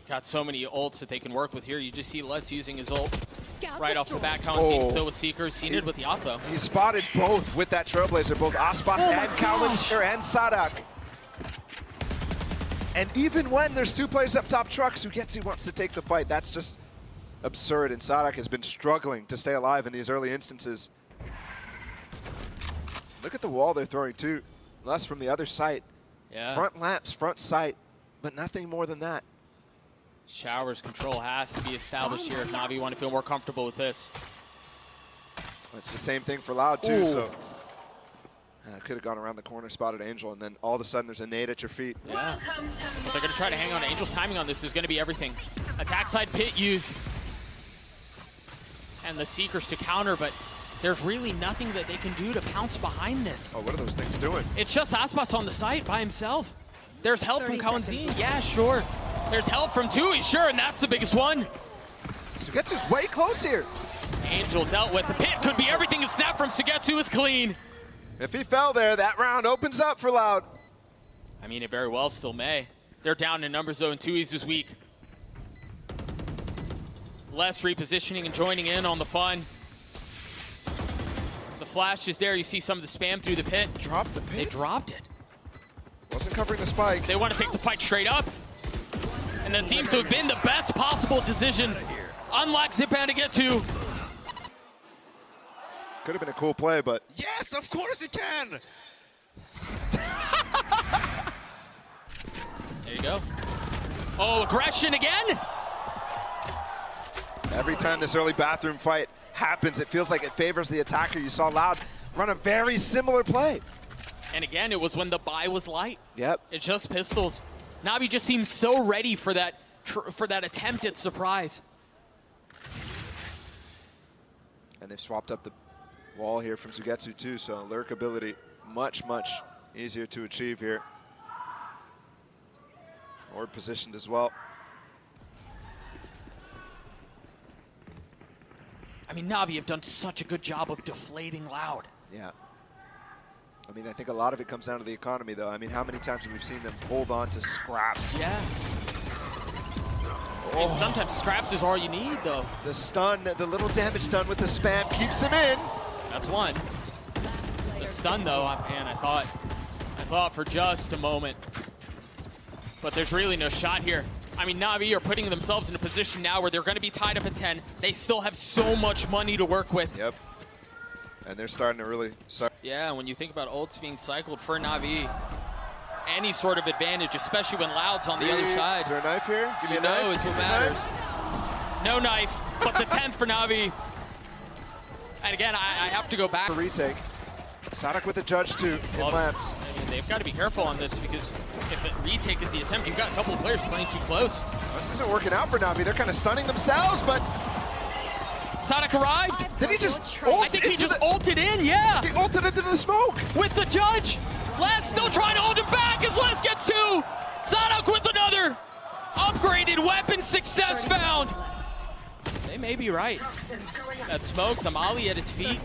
Got so many ults that they can work with here. You just see Les using his ult Scout right off the destroyed. bat. Kawanzine Oh. still with Seekers. Seen with the op, though. He spotted both with that Trailblazer, both Aspas Oh my and Kawanzine and Sadak. And even when there's 2 players up top truck, Sugetsu wants to take the fight. That's just absurd, and Sadak has been struggling to stay alive in these early instances. Look at the wall they're throwing too. Les from the other site. Yeah. Front lamps, front sight, but nothing more than that. Showers control has to be established here if Navi want to feel more comfortable with this. It's the same thing for Loud too, Ooh. so. Could have gone around the corner, spotted Angel, and then all of a sudden there's a nade at your feet. Yeah. Welcome to But they're going to try to hang on. Angel's timing on this is going to be everything. Attack side pit used. And the Seekers to counter, but there's really nothing that they can do to pounce behind this. Oh, what are those things doing? It's just Aspas on the site by himself. There's help from 30 Kawanzine. seconds. Yeah, sure. There's help from Tui, sure, and that's the biggest one. Sugetsu's way close here. Angel dealt with. The pit could be everything. A snap from Sugetsu is clean. If he fell there, that round opens up for Loud. I mean, it very well still may. They're down in numbers though, and Tui's is weak. Less repositioning and joining in on the fun. The flash is there. You see some of the spam through the pit. Dropped the pit? They dropped it. Wasn't covering the spike. They want to take the fight straight up. And that seems to have been the best possible decision. Unlock Zipan to get to. Could have been a cool play, but Yes, of course it can. There you go. Oh, aggression again? every time this early bathroom fight happens, it feels like it favors the attacker. You saw Loud run a very similar play. And again, it was when the buy was light. Yep. It's just pistols. Navi just seems so ready for that attempt at surprise. And they've swapped up the wall here from Sugetsu too, so lurk ability much, much easier to achieve here. Ward positioned as well. I mean, Navi have done such a good job of deflating Loud. Yeah. I mean, I think a lot of it comes down to the economy, though. I mean, how many times have we seen them hold on to scraps? Yeah. And sometimes scraps is all you need, though. The stun, the little damage done with the spam keeps him in. That's one. The stun, though, man, I thought for just a moment. But there's really no shot here. I mean, Navi are putting themselves in a position now where they're going to be tied up at 10. They still have so much money to work with. Yep. And they're starting to really start. Yeah, when you think about ults being cycled for Navi, any sort of advantage, especially when Loud's on the other side. Is there a knife here? Give me a No, knife. is what matters. No knife, but the 10th for Navi. And again, I have to go back. Retake. Sadak with the judge too. It lands. I mean, they've got to be careful on this because if a retake is the attempt, you've got a couple of players playing too close. This isn't working out for Navi. They're kind of stunning themselves, but Sadak arrived. did he just ult? I think he just ulted in, yeah. He ulted into the smoke. With the judge. Les still trying to hold him back as Les gets two. Sadak with another upgraded weapon success found. They may be right. That smoke, the molly at its feet.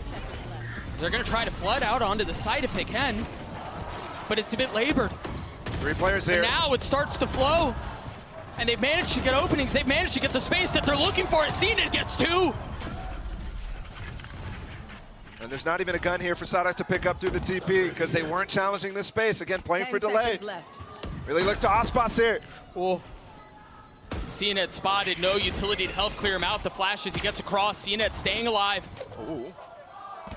They're going to try to flood out onto the site if they can, but it's a bit labored. 3 players here. And now it starts to flow, and they've managed to get openings. They've managed to get the space that they're looking for. Zenit gets two. And there's not even a gun here for Sadak to pick up through the TP because they weren't challenging this space. Again, playing for delay. Really look to Aspas here. Oh. CNET spotted, no utility to help clear him out. The flash as he gets across. CNET staying alive. Ooh.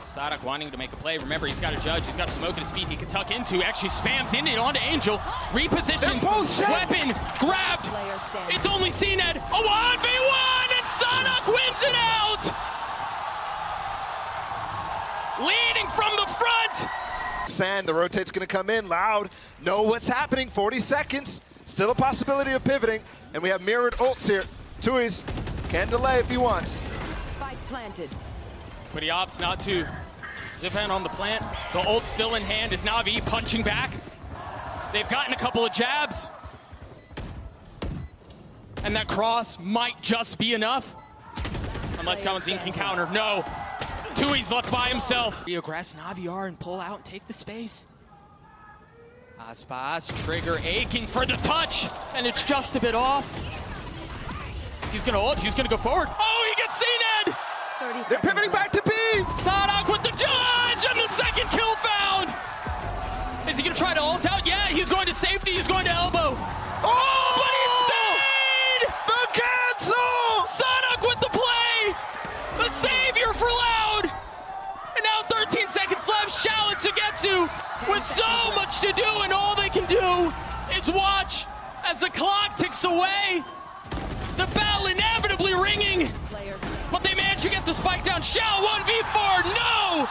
Sadak wanting to make a play. Remember, he's got a judge. He's got smoke at his feet. He can tuck into. Actually spams in it onto Angel. Repositioned. Weapon grabbed. It's only CNET. A 1v1 and Sadak wins it out. Leading from the front. Sand, the rotate's going to come in. Loud. Know what's happening. 40 seconds. Still a possibility of pivoting. And we have mirrored ults here. Tui's can delay if he wants. Spike planted. But he opts not to. Zipan on the plant. The ult still in hand is Navi punching back. They've gotten a couple of jabs. And that cross might just be enough. Unless Kalanzine can counter. No. Tui's left by himself. Be aggressive Navi are and pull out and take the space. Aspas, trigger aching for the touch. And it's just a bit off. He's gonna ult, he's gonna go forward. Oh, he gets Zenit! They're pivoting back to B! Sadak with the judge and the second kill found! Is he gonna try to ult out? Yeah, he's going to safety, he's going to elbow. Oh, but he stayed! The cancel! Sadak with the play! The savior for Loud! And now 13 seconds left, Xiao and Sugetsu with so much to do, and all they can do is watch as the clock ticks away. The bell inevitably ringing. But they managed to get the spike down. Xiao 1v4, no!